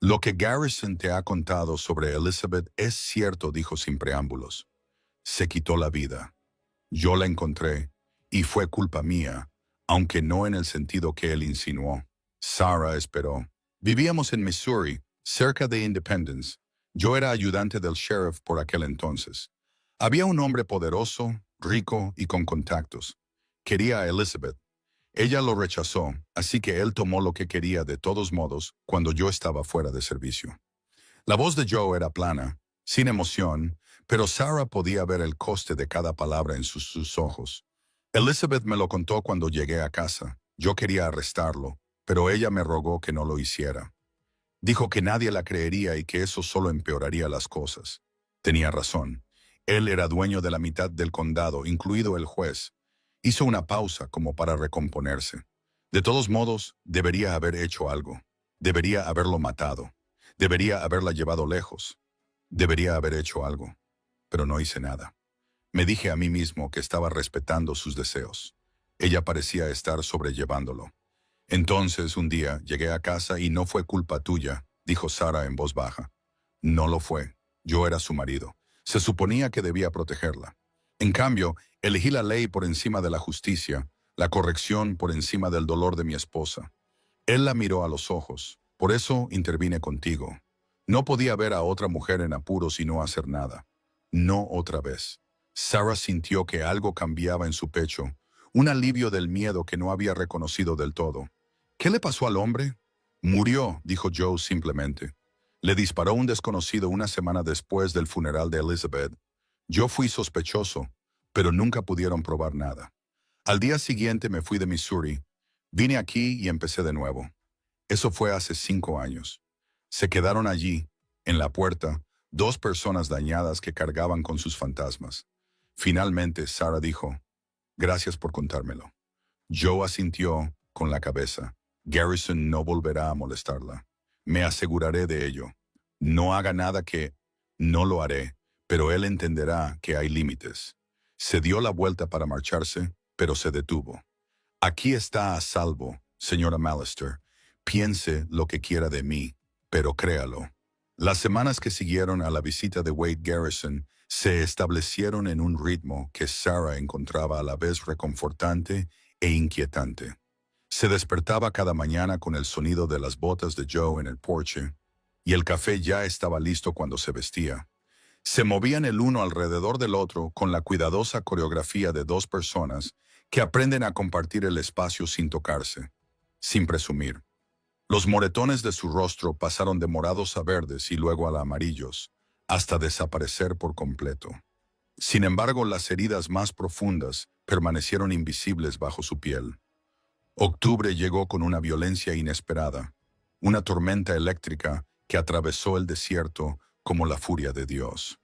Lo que Garrison te ha contado sobre Elizabeth es cierto, dijo sin preámbulos. Se quitó la vida. Yo la encontré, y fue culpa mía, aunque no en el sentido que él insinuó. Sarah esperó. Vivíamos en Missouri, cerca de Independence. Yo era ayudante del sheriff por aquel entonces. Había un hombre poderoso, rico y con contactos. Quería a Elizabeth. Ella lo rechazó, así que él tomó lo que quería de todos modos cuando yo estaba fuera de servicio. La voz de Joe era plana, sin emoción, pero Sarah podía ver el coste de cada palabra en sus ojos. Elizabeth me lo contó cuando llegué a casa. Yo quería arrestarlo, pero ella me rogó que no lo hiciera. Dijo que nadie la creería y que eso solo empeoraría las cosas. Tenía razón. Él era dueño de la mitad del condado, incluido el juez. Hizo una pausa como para recomponerse. De todos modos, debería haber hecho algo. Debería haberlo matado. Debería haberla llevado lejos. Debería haber hecho algo. Pero no hice nada. Me dije a mí mismo que estaba respetando sus deseos. Ella parecía estar sobrellevándolo. Entonces, un día, llegué a casa y no fue culpa tuya, dijo Sarah en voz baja. No lo fue. Yo era su marido. Se suponía que debía protegerla. En cambio, elegí la ley por encima de la justicia, la corrección por encima del dolor de mi esposa. Él la miró a los ojos. Por eso intervine contigo. No podía ver a otra mujer en apuros y no hacer nada. No otra vez. Sarah sintió que algo cambiaba en su pecho, un alivio del miedo que no había reconocido del todo. ¿Qué le pasó al hombre? Murió, dijo Joe simplemente. Le disparó un desconocido una semana después del funeral de Elizabeth. Yo fui sospechoso, pero nunca pudieron probar nada. Al día siguiente me fui de Missouri. Vine aquí y empecé de nuevo. Eso fue hace 5 años. Se quedaron allí, en la puerta, 2 personas dañadas que cargaban con sus fantasmas. Finalmente, Sarah dijo, gracias por contármelo. Joe asintió con la cabeza. Garrison no volverá a molestarla. Me aseguraré de ello. No haga nada que... No lo haré, pero él entenderá que hay límites. Se dio la vuelta para marcharse, pero se detuvo. Aquí está a salvo, señora Mallister. Piense lo que quiera de mí, pero créalo. Las semanas que siguieron a la visita de Wade Garrison se establecieron en un ritmo que Sarah encontraba a la vez reconfortante e inquietante. Se despertaba cada mañana con el sonido de las botas de Joe en el porche, y el café ya estaba listo cuando se vestía. Se movían el uno alrededor del otro con la cuidadosa coreografía de 2 personas que aprenden a compartir el espacio sin tocarse, sin presumir. Los moretones de su rostro pasaron de morados a verdes y luego a amarillos, hasta desaparecer por completo. Sin embargo, las heridas más profundas permanecieron invisibles bajo su piel. Octubre llegó con una violencia inesperada, una tormenta eléctrica que atravesó el desierto como la furia de Dios.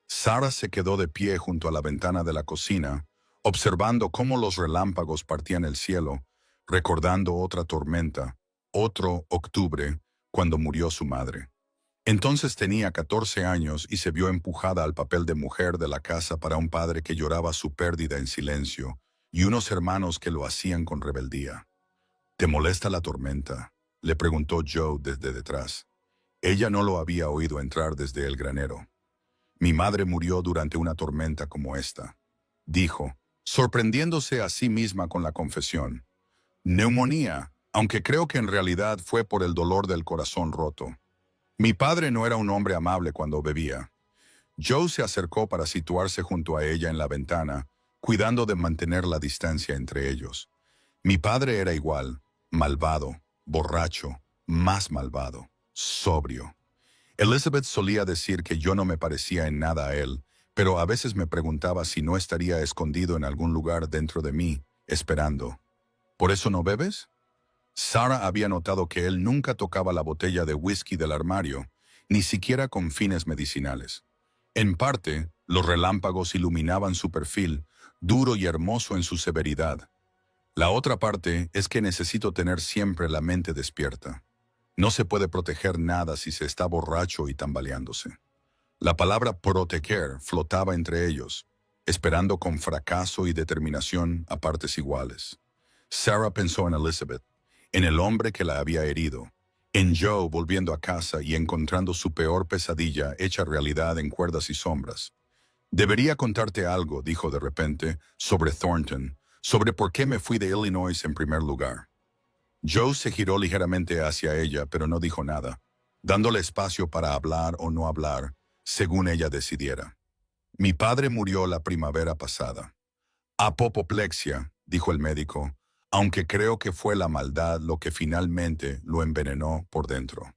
Sarah se quedó de pie junto a la ventana de la cocina, observando cómo los relámpagos partían el cielo, recordando otra tormenta, otro octubre, cuando murió su madre. Entonces tenía 14 años y se vio empujada al papel de mujer de la casa para un padre que lloraba su pérdida en silencio y unos hermanos que lo hacían con rebeldía. ¿Te molesta la tormenta?, le preguntó Joe desde detrás. Ella no lo había oído entrar desde el granero. Mi madre murió durante una tormenta como esta, dijo, sorprendiéndose a sí misma con la confesión. Neumonía, aunque creo que en realidad fue por el dolor del corazón roto. Mi padre no era un hombre amable cuando bebía. Joe se acercó para situarse junto a ella en la ventana, cuidando de mantener la distancia entre ellos. Mi padre era igual, malvado, borracho, más malvado, sobrio. Elizabeth solía decir que yo no me parecía en nada a él, pero a veces me preguntaba si no estaría escondido en algún lugar dentro de mí, esperando. ¿Por eso no bebes? Sarah había notado que él nunca tocaba la botella de whisky del armario, ni siquiera con fines medicinales. En parte, los relámpagos iluminaban su perfil, duro y hermoso en su severidad. La otra parte es que necesito tener siempre la mente despierta. No se puede proteger nada si se está borracho y tambaleándose. La palabra proteger flotaba entre ellos, esperando con fracaso y determinación a partes iguales. Sarah pensó en Elizabeth, en el hombre que la había herido, en Joe volviendo a casa y encontrando su peor pesadilla hecha realidad en cuerdas y sombras. Debería contarte algo, dijo de repente, sobre Thornton, sobre por qué me fui de Illinois en primer lugar. Joe se giró ligeramente hacia ella, pero no dijo nada, dándole espacio para hablar o no hablar, según ella decidiera. Mi padre murió la primavera pasada. Apoplexia, dijo el médico, aunque creo que fue la maldad lo que finalmente lo envenenó por dentro.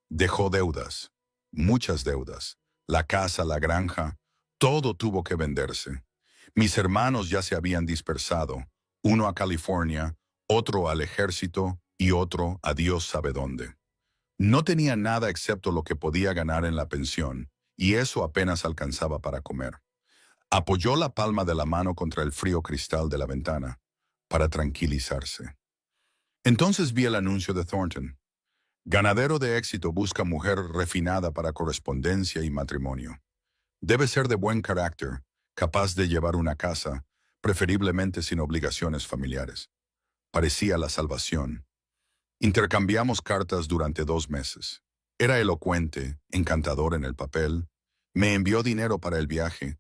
Dejó deudas, muchas deudas. La casa, la granja, todo tuvo que venderse. Mis hermanos ya se habían dispersado, uno a California, otro al ejército y otro a Dios sabe dónde. No tenía nada excepto lo que podía ganar en la pensión, y eso apenas alcanzaba para comer. Apoyó la palma de la mano contra el frío cristal de la ventana, para tranquilizarse. Entonces vi el anuncio de Thornton. Ganadero de éxito busca mujer refinada para correspondencia y matrimonio. Debe ser de buen carácter, capaz de llevar una casa, preferiblemente sin obligaciones familiares. Parecía la salvación. Intercambiamos cartas durante 2 meses. Era elocuente, encantador en el papel. Me envió dinero para el viaje.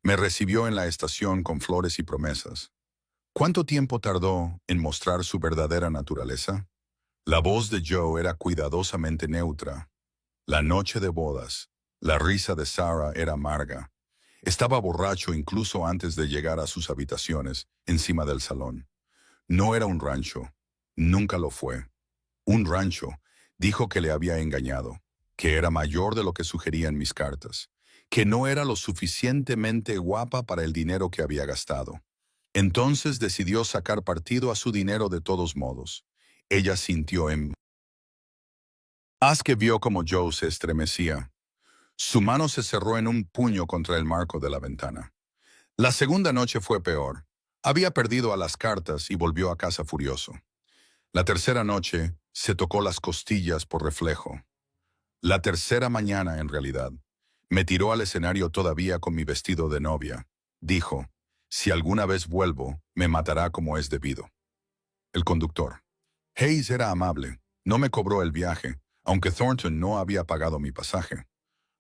Me recibió en la estación con flores y promesas. ¿Cuánto tiempo tardó en mostrar su verdadera naturaleza? La voz de Joe era cuidadosamente neutra. La noche de bodas, la risa de Sarah era amarga. Estaba borracho incluso antes de llegar a sus habitaciones, encima del salón. No era un rancho. Nunca lo fue. Un rancho. Dijo que le había engañado, que era mayor de lo que sugerían mis cartas, que no era lo suficientemente guapa para el dinero que había gastado. Entonces decidió sacar partido a su dinero de todos modos. Ella sintió en... Haz que vio como Joe se estremecía. Su mano se cerró en un puño contra el marco de la ventana. La segunda noche fue peor. Había perdido a las cartas y volvió a casa furioso. La tercera noche se tocó las costillas por reflejo. La tercera mañana, en realidad, me tiró al escenario todavía con mi vestido de novia. Dijo, si alguna vez vuelvo, me matará como es debido. El conductor. Hayes era amable. No me cobró el viaje, aunque Thornton no había pagado mi pasaje.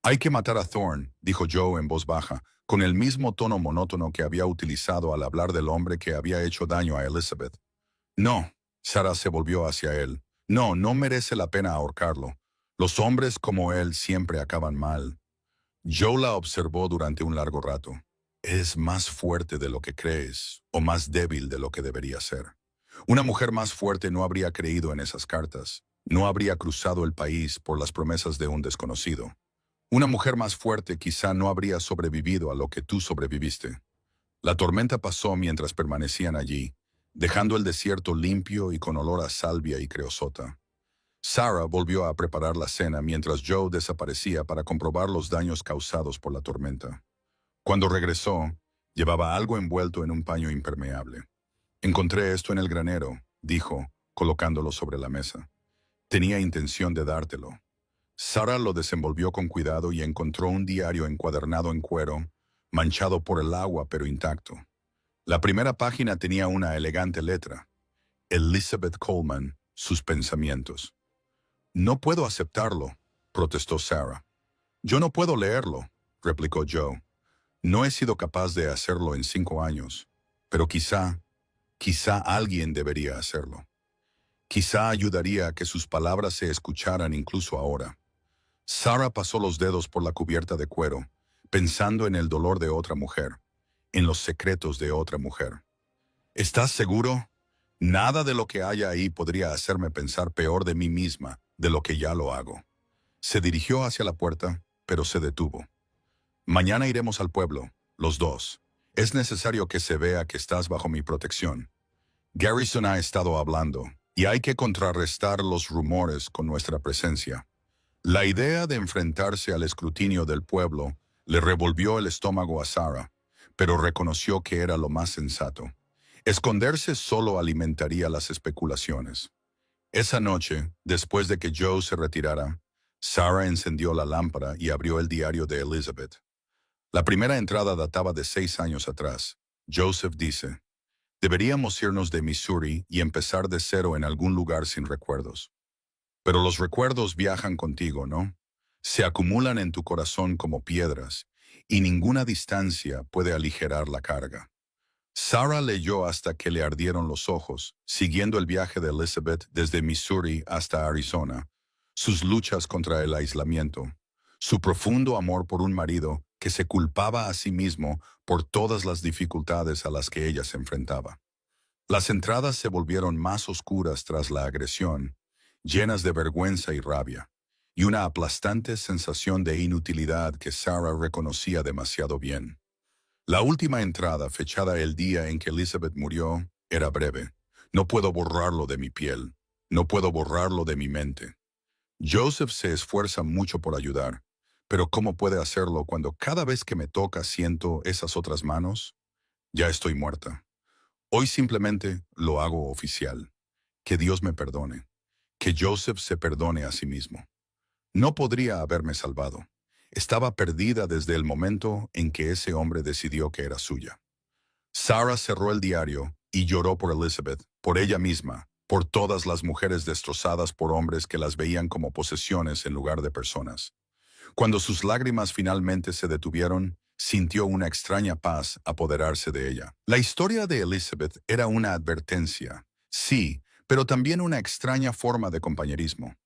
Hay que matar a Thorne, dijo Joe en voz baja, con el mismo tono monótono que había utilizado al hablar del hombre que había hecho daño a Elizabeth. No, Sarah se volvió hacia él. No, no merece la pena ahorcarlo. Los hombres como él siempre acaban mal. Joe la observó durante un largo rato. Es más fuerte de lo que crees, o más débil de lo que debería ser. Una mujer más fuerte no habría creído en esas cartas. No habría cruzado el país por las promesas de un desconocido. Una mujer más fuerte quizá no habría sobrevivido a lo que tú sobreviviste. La tormenta pasó mientras permanecían allí, dejando el desierto limpio y con olor a salvia y creosota. Sarah volvió a preparar la cena mientras Joe desaparecía para comprobar los daños causados por la tormenta. Cuando regresó, llevaba algo envuelto en un paño impermeable. Encontré esto en el granero, dijo, colocándolo sobre la mesa. Tenía intención de dártelo. Sarah lo desenvolvió con cuidado y encontró un diario encuadernado en cuero, manchado por el agua pero intacto. La primera página tenía una elegante letra. Elizabeth Coleman, sus pensamientos. No puedo aceptarlo, protestó Sarah. Yo no puedo leerlo, replicó Joe. No he sido capaz de hacerlo en 5 años, pero quizá alguien debería hacerlo. Quizá ayudaría a que sus palabras se escucharan incluso ahora. Sarah pasó los dedos por la cubierta de cuero, pensando en el dolor de otra mujer, en los secretos de otra mujer. ¿Estás seguro? Nada de lo que haya ahí podría hacerme pensar peor de mí misma de lo que ya lo hago. Se dirigió hacia la puerta, pero se detuvo. Mañana iremos al pueblo, los dos. Es necesario que se vea que estás bajo mi protección. Garrison ha estado hablando, y hay que contrarrestar los rumores con nuestra presencia. La idea de enfrentarse al escrutinio del pueblo le revolvió el estómago a Sarah, pero reconoció que era lo más sensato. Esconderse solo alimentaría las especulaciones. Esa noche, después de que Joe se retirara, Sarah encendió la lámpara y abrió el diario de Elizabeth. La primera entrada databa de 6 años atrás. Joseph dice, deberíamos irnos de Missouri y empezar de cero en algún lugar sin recuerdos. Pero los recuerdos viajan contigo, ¿no? Se acumulan en tu corazón como piedras, y ninguna distancia puede aligerar la carga. Sarah leyó hasta que le ardieron los ojos, siguiendo el viaje de Elizabeth desde Missouri hasta Arizona, sus luchas contra el aislamiento, su profundo amor por un marido que se culpaba a sí mismo por todas las dificultades a las que ella se enfrentaba. Las entradas se volvieron más oscuras tras la agresión, llenas de vergüenza y rabia, y una aplastante sensación de inutilidad que Sarah reconocía demasiado bien. La última entrada, fechada el día en que Elizabeth murió, era breve. No puedo borrarlo de mi piel. No puedo borrarlo de mi mente. Joseph se esfuerza mucho por ayudar, pero ¿cómo puede hacerlo cuando cada vez que me toca siento esas otras manos? Ya estoy muerta. Hoy simplemente lo hago oficial. Que Dios me perdone. Que Joseph se perdone a sí mismo. No podría haberme salvado. Estaba perdida desde el momento en que ese hombre decidió que era suya. Sarah cerró el diario y lloró por Elizabeth, por ella misma, por todas las mujeres destrozadas por hombres que las veían como posesiones en lugar de personas. Cuando sus lágrimas finalmente se detuvieron, sintió una extraña paz apoderarse de ella. La historia de Elizabeth era una advertencia, sí, pero también una extraña forma de compañerismo.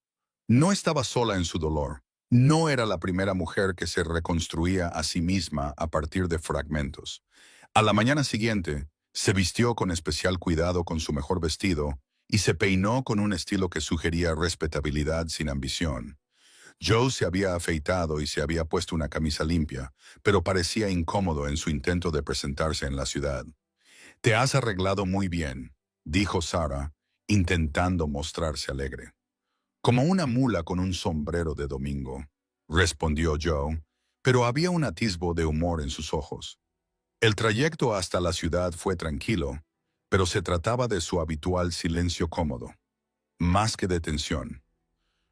No estaba sola en su dolor. No era la primera mujer que se reconstruía a sí misma a partir de fragmentos. A la mañana siguiente, se vistió con especial cuidado con su mejor vestido y se peinó con un estilo que sugería respetabilidad sin ambición. Joe se había afeitado y se había puesto una camisa limpia, pero parecía incómodo en su intento de presentarse en la ciudad. «Te has arreglado muy bien», dijo Sarah, intentando mostrarse alegre. «Como una mula con un sombrero de domingo», respondió Joe, pero había un atisbo de humor en sus ojos. El trayecto hasta la ciudad fue tranquilo, pero se trataba de su habitual silencio cómodo, más que de tensión.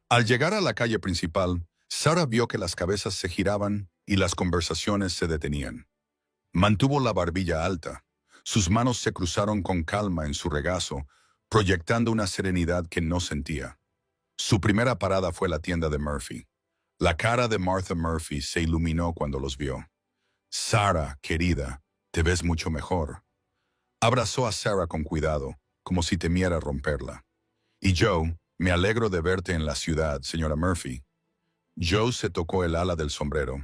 Al llegar a la calle principal, Sarah vio que las cabezas se giraban y las conversaciones se detenían. Mantuvo la barbilla alta. Sus manos se cruzaron con calma en su regazo, proyectando una serenidad que no sentía. Su primera parada fue la tienda de Murphy. La cara de Martha Murphy se iluminó cuando los vio. «Sarah, querida, te ves mucho mejor». Abrazó a Sarah con cuidado, como si temiera romperla. «Y Joe, me alegro de verte en la ciudad, señora Murphy». Joe se tocó el ala del sombrero.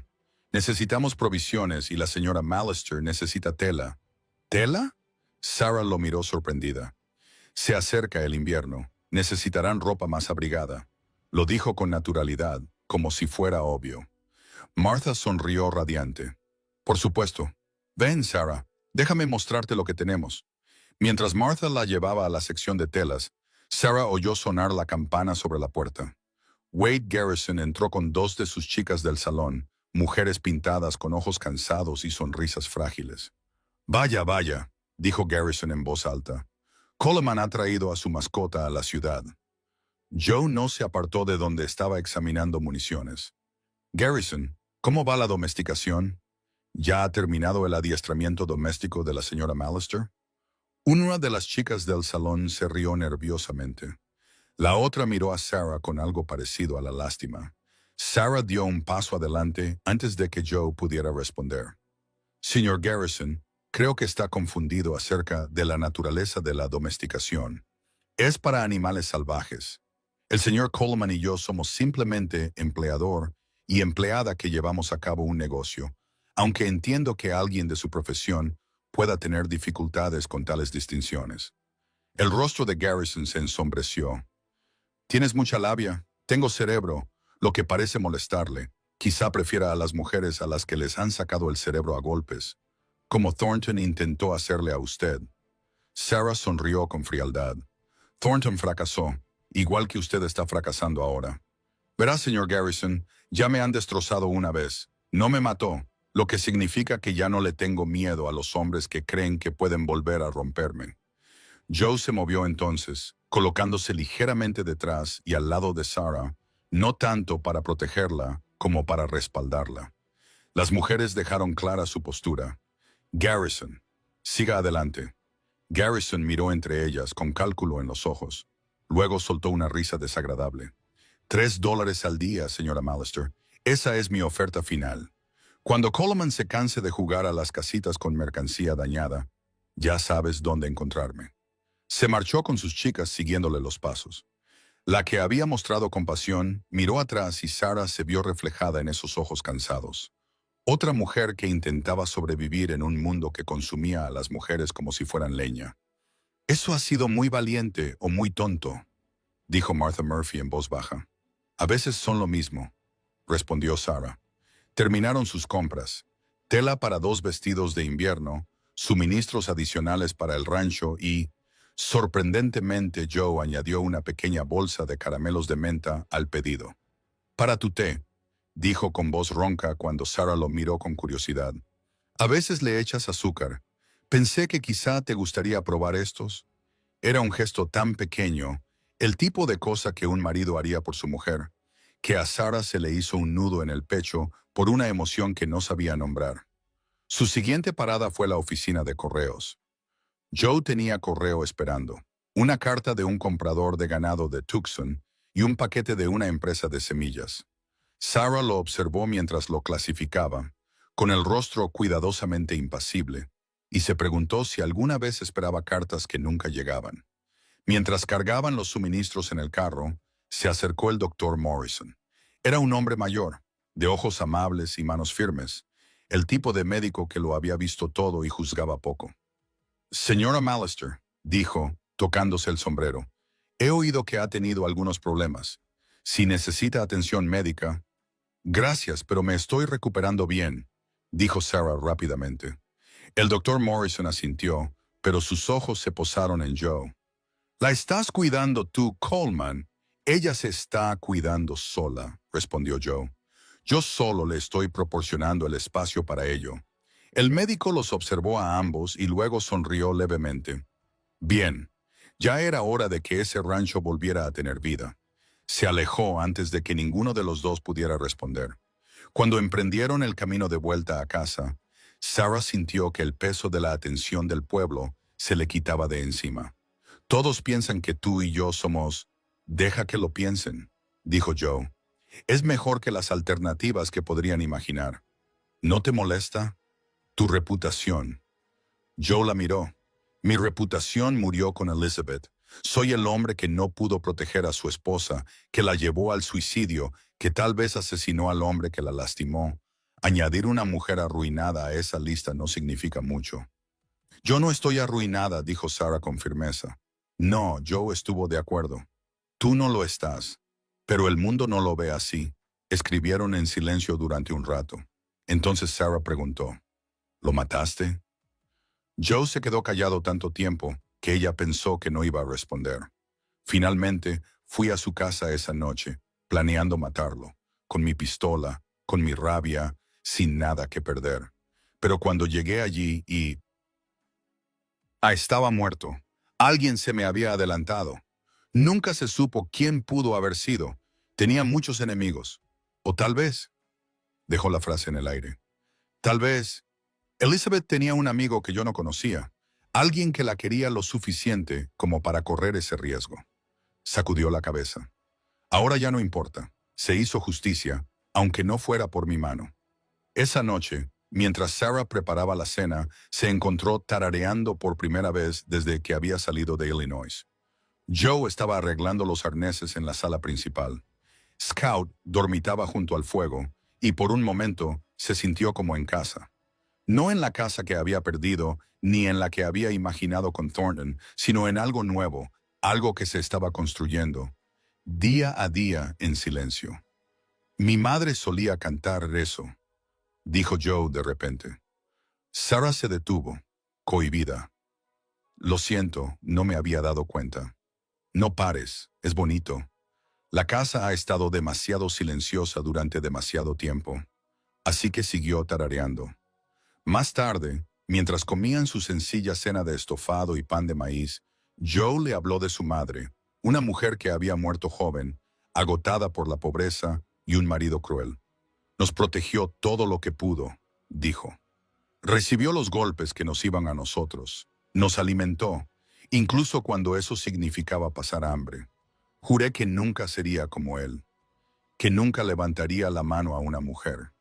«Necesitamos provisiones y la señora Mallister necesita tela». «¿Tela?». Sarah lo miró sorprendida. «Se acerca el invierno. Necesitarán ropa más abrigada». Lo dijo con naturalidad, como si fuera obvio. Martha sonrió radiante. «Por supuesto. Ven, Sarah. Déjame mostrarte lo que tenemos». Mientras Martha la llevaba a la sección de telas, Sarah oyó sonar la campana sobre la puerta. Wade Garrison entró con dos de sus chicas del salón, mujeres pintadas con ojos cansados y sonrisas frágiles. «Vaya, vaya», dijo Garrison en voz alta. «Coleman ha traído a su mascota a la ciudad». Joe no se apartó de donde estaba examinando municiones. «Garrison, ¿cómo va la domesticación? ¿Ya ha terminado el adiestramiento doméstico de la señora Mallister?» Una de las chicas del salón se rió nerviosamente. La otra miró a Sarah con algo parecido a la lástima. Sarah dio un paso adelante antes de que Joe pudiera responder. «Señor Garrison, creo que está confundido acerca de la naturaleza de la domesticación. Es para animales salvajes. El señor Coleman y yo somos simplemente empleador y empleada que llevamos a cabo un negocio, aunque entiendo que alguien de su profesión pueda tener dificultades con tales distinciones». El rostro de Garrison se ensombreció. «Tienes mucha labia, tengo cerebro», lo que parece molestarle. Quizá prefiera a las mujeres a las que les han sacado el cerebro a golpes, como Thornton intentó hacerle a usted. Sarah sonrió con frialdad. «Thornton fracasó, igual que usted está fracasando ahora. Verá, señor Garrison, ya me han destrozado una vez. No me mató, lo que significa que ya no le tengo miedo a los hombres que creen que pueden volver a romperme». Joe se movió entonces, colocándose ligeramente detrás y al lado de Sarah, no tanto para protegerla como para respaldarla. Las mujeres dejaron clara su postura. «Garrison, siga adelante». Garrison miró entre ellas con cálculo en los ojos. Luego soltó una risa desagradable. $3 al día, señora Mallister. Esa es mi oferta final. Cuando Coleman se canse de jugar a las casitas con mercancía dañada, ya sabes dónde encontrarme». Se marchó con sus chicas siguiéndole los pasos. La que había mostrado compasión miró atrás y Sarah se vio reflejada en esos ojos cansados. Otra mujer que intentaba sobrevivir en un mundo que consumía a las mujeres como si fueran leña. Eso ha sido muy valiente o muy tonto, dijo Martha Murphy en voz baja. A veces son lo mismo, respondió Sarah. Terminaron sus compras. Tela para 2 vestidos de invierno, suministros adicionales para el rancho y, sorprendentemente, Joe añadió una pequeña bolsa de caramelos de menta al pedido. Para tu té, dijo con voz ronca cuando Sarah lo miró con curiosidad. A veces le echas azúcar. Pensé que quizá te gustaría probar estos. Era un gesto tan pequeño, el tipo de cosa que un marido haría por su mujer, que a Sarah se le hizo un nudo en el pecho por una emoción que no sabía nombrar. Su siguiente parada fue la oficina de correos. Joe tenía correo esperando, una carta de un comprador de ganado de Tucson y un paquete de una empresa de semillas. Sarah lo observó mientras lo clasificaba, con el rostro cuidadosamente impasible, y se preguntó si alguna vez esperaba cartas que nunca llegaban. Mientras cargaban los suministros en el carro, se acercó el doctor Morrison. Era un hombre mayor, de ojos amables y manos firmes, el tipo de médico que lo había visto todo y juzgaba poco. Señora Mallister, dijo, tocándose el sombrero, he oído que ha tenido algunos problemas. Si necesita atención médica... Gracias, pero me estoy recuperando bien, dijo Sarah rápidamente. El doctor Morrison asintió, pero sus ojos se posaron en Joe. La estás cuidando tú, Coleman. Ella se está cuidando sola, respondió Joe. Yo solo le estoy proporcionando el espacio para ello. El médico los observó a ambos y luego sonrió levemente. Bien, ya era hora de que ese rancho volviera a tener vida. Se alejó antes de que ninguno de los dos pudiera responder. Cuando emprendieron el camino de vuelta a casa, Sarah sintió que el peso de la atención del pueblo se le quitaba de encima. Todos piensan que tú y yo somos... Deja que lo piensen, dijo Joe. Es mejor que las alternativas que podrían imaginar. ¿No te molesta? Tu reputación. Joe la miró. Mi reputación murió con Elizabeth. Soy el hombre que no pudo proteger a su esposa, que la llevó al suicidio, que tal vez asesinó al hombre que la lastimó. Añadir una mujer arruinada a esa lista no significa mucho. Yo no estoy arruinada, dijo Sarah con firmeza. No, Joe estuvo de acuerdo. Tú no lo estás. Pero el mundo no lo ve así. Escribieron en silencio durante un rato. Entonces Sarah preguntó, ¿lo mataste? Joe se quedó callado tanto tiempo que ella pensó que no iba a responder. Finalmente, fui a su casa esa noche, planeando matarlo, con mi pistola, con mi rabia, sin nada que perder. Pero cuando llegué allí y... estaba muerto. Alguien se me había adelantado. Nunca se supo quién pudo haber sido. Tenía muchos enemigos. O tal vez... Dejó la frase en el aire. Tal vez... Elizabeth tenía un amigo que yo no conocía. Alguien que la quería lo suficiente como para correr ese riesgo. Sacudió la cabeza. Ahora ya no importa. Se hizo justicia, aunque no fuera por mi mano. Esa noche, mientras Sarah preparaba la cena, se encontró tarareando por primera vez desde que había salido de Illinois. Joe estaba arreglando los arneses en la sala principal. Scout dormitaba junto al fuego, y por un momento se sintió como en casa. No en la casa que había perdido, ni en la que había imaginado con Thornton, sino en algo nuevo, algo que se estaba construyendo, día a día en silencio. Mi madre solía cantar eso, dijo Joe de repente. Sarah se detuvo, cohibida. Lo siento, no me había dado cuenta. No pares, es bonito. La casa ha estado demasiado silenciosa durante demasiado tiempo. Así que siguió tarareando. Más tarde, mientras comían su sencilla cena de estofado y pan de maíz, Joe le habló de su madre, una mujer que había muerto joven, agotada por la pobreza y un marido cruel. Nos protegió todo lo que pudo, dijo. Recibió los golpes que nos iban a nosotros. Nos alimentó, incluso cuando eso significaba pasar hambre. Juré que nunca sería como él, que nunca levantaría la mano a una mujer.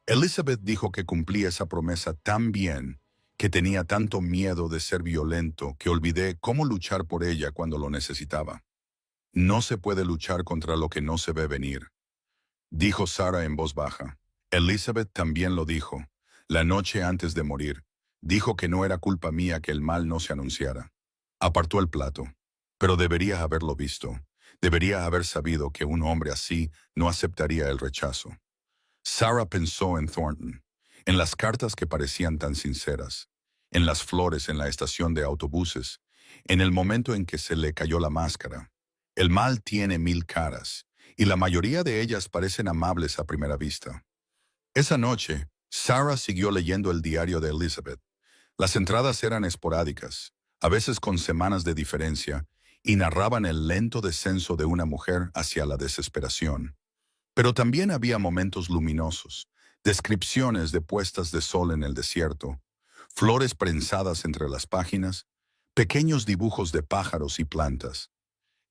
Elizabeth dijo que cumplía esa promesa tan bien, que tenía tanto miedo de ser violento que olvidé cómo luchar por ella cuando lo necesitaba. No se puede luchar contra lo que no se ve venir, dijo Sarah en voz baja. Elizabeth también lo dijo, la noche antes de morir. Dijo que no era culpa mía que el mal no se anunciara. Apartó el plato. Pero debería haberlo visto. Debería haber sabido que un hombre así no aceptaría el rechazo. Sarah pensó en Thornton, en las cartas que parecían tan sinceras, en las flores en la estación de autobuses, en el momento en que se le cayó la máscara. El mal tiene 1000 caras, y la mayoría de ellas parecen amables a primera vista. Esa noche, Sarah siguió leyendo el diario de Elizabeth. Las entradas eran esporádicas, a veces con semanas de diferencia, y narraban el lento descenso de una mujer hacia la desesperación. Pero también había momentos luminosos, descripciones de puestas de sol en el desierto, flores prensadas entre las páginas, pequeños dibujos de pájaros y plantas.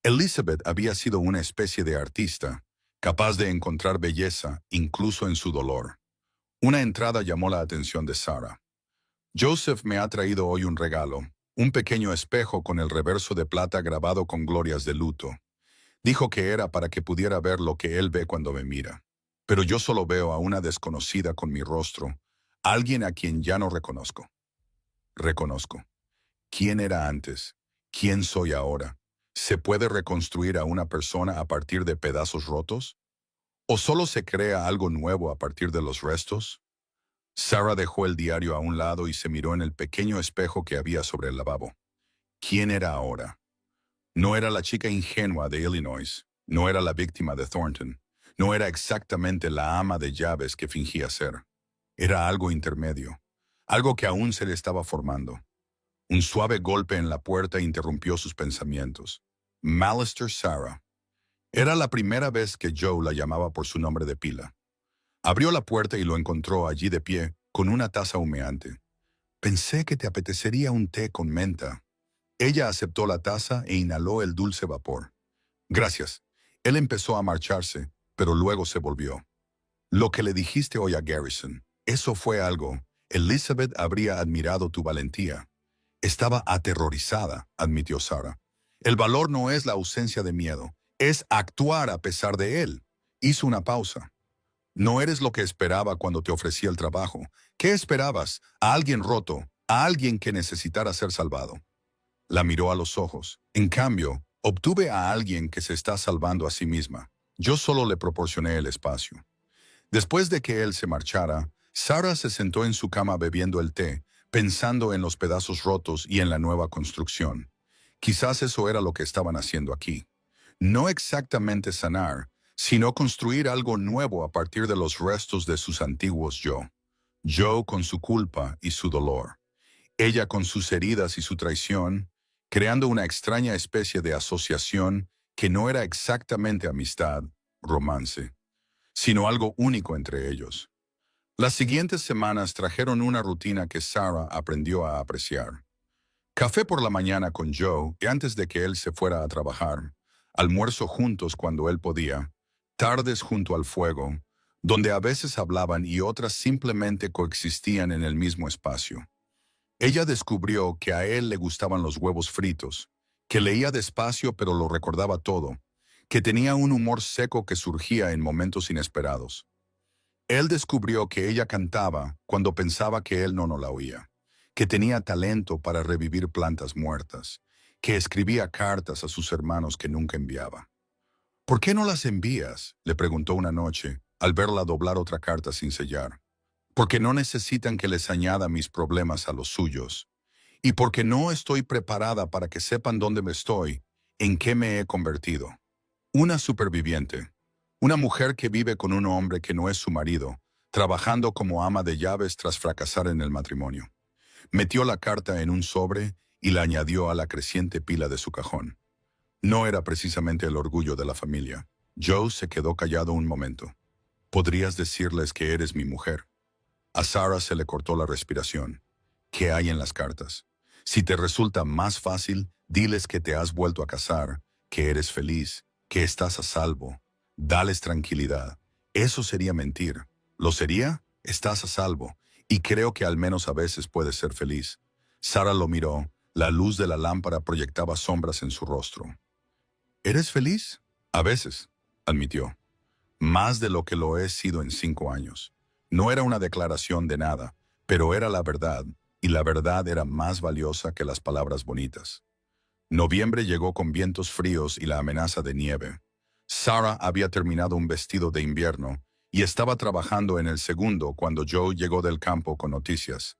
Elizabeth había sido una especie de artista, capaz de encontrar belleza incluso en su dolor. Una entrada llamó la atención de Sarah. Joseph me ha traído hoy un regalo, un pequeño espejo con el reverso de plata grabado con glorias de luto. Dijo que era para que pudiera ver lo que él ve cuando me mira. Pero yo solo veo a una desconocida con mi rostro, alguien a quien ya no reconozco. Reconozco. ¿Quién era antes? ¿Quién soy ahora? ¿Se puede reconstruir a una persona a partir de pedazos rotos? ¿O solo se crea algo nuevo a partir de los restos? Sarah dejó el diario a un lado y se miró en el pequeño espejo que había sobre el lavabo. ¿Quién era ahora? No era la chica ingenua de Illinois, no era la víctima de Thornton, no era exactamente la ama de llaves que fingía ser. Era algo intermedio, algo que aún se le estaba formando. Un suave golpe en la puerta interrumpió sus pensamientos. Mallister Sarah. Era la primera vez que Joe la llamaba por su nombre de pila. Abrió la puerta y lo encontró allí de pie, con una taza humeante. Pensé que te apetecería un té con menta. Ella aceptó la taza e inhaló el dulce vapor. Gracias. Él empezó a marcharse, pero luego se volvió. Lo que le dijiste hoy a Garrison, eso fue algo. Elizabeth habría admirado tu valentía. Estaba aterrorizada, admitió Sarah. El valor no es la ausencia de miedo, es actuar a pesar de él. Hizo una pausa. No eres lo que esperaba cuando te ofrecí el trabajo. ¿Qué esperabas? A alguien roto, a alguien que necesitara ser salvado. La miró a los ojos. En cambio, obtuve a alguien que se está salvando a sí misma. Yo solo le proporcioné el espacio. Después de que él se marchara, Sarah se sentó en su cama bebiendo el té, pensando en los pedazos rotos y en la nueva construcción. Quizás eso era lo que estaban haciendo aquí. No exactamente sanar, sino construir algo nuevo a partir de los restos de sus antiguos yo. Yo con su culpa y su dolor. Ella con sus heridas y su traición, creando una extraña especie de asociación que no era exactamente amistad, romance, sino algo único entre ellos. Las siguientes semanas trajeron una rutina que Sarah aprendió a apreciar. Café por la mañana con Joe y antes de que él se fuera a trabajar, almuerzo juntos cuando él podía, tardes junto al fuego, donde a veces hablaban y otras simplemente coexistían en el mismo espacio. Ella descubrió que a él le gustaban los huevos fritos, que leía despacio pero lo recordaba todo, que tenía un humor seco que surgía en momentos inesperados. Él descubrió que ella cantaba cuando pensaba que él no la oía, que tenía talento para revivir plantas muertas, que escribía cartas a sus hermanos que nunca enviaba. ¿Por qué no las envías?, le preguntó una noche, al verla doblar otra carta sin sellar. Porque no necesitan que les añada mis problemas a los suyos, y porque no estoy preparada para que sepan dónde me estoy, en qué me he convertido. Una superviviente, una mujer que vive con un hombre que no es su marido, trabajando como ama de llaves tras fracasar en el matrimonio. Metió la carta en un sobre y la añadió a la creciente pila de su cajón. No era precisamente el orgullo de la familia. Joe se quedó callado un momento. ¿Podrías decirles que eres mi mujer? A Sarah se le cortó la respiración. ¿Qué hay en las cartas? Si te resulta más fácil, diles que te has vuelto a casar, que eres feliz, que estás a salvo. Dales tranquilidad. Eso sería mentir. ¿Lo sería? Estás a salvo. Y creo que al menos a veces puedes ser feliz. Sarah lo miró. La luz de la lámpara proyectaba sombras en su rostro. ¿Eres feliz? A veces, admitió. Más de lo que lo he sido en 5 años. No era una declaración de nada, pero era la verdad, y la verdad era más valiosa que las palabras bonitas. Noviembre llegó con vientos fríos y la amenaza de nieve. Sarah había terminado un vestido de invierno y estaba trabajando en el segundo cuando Joe llegó del campo con noticias.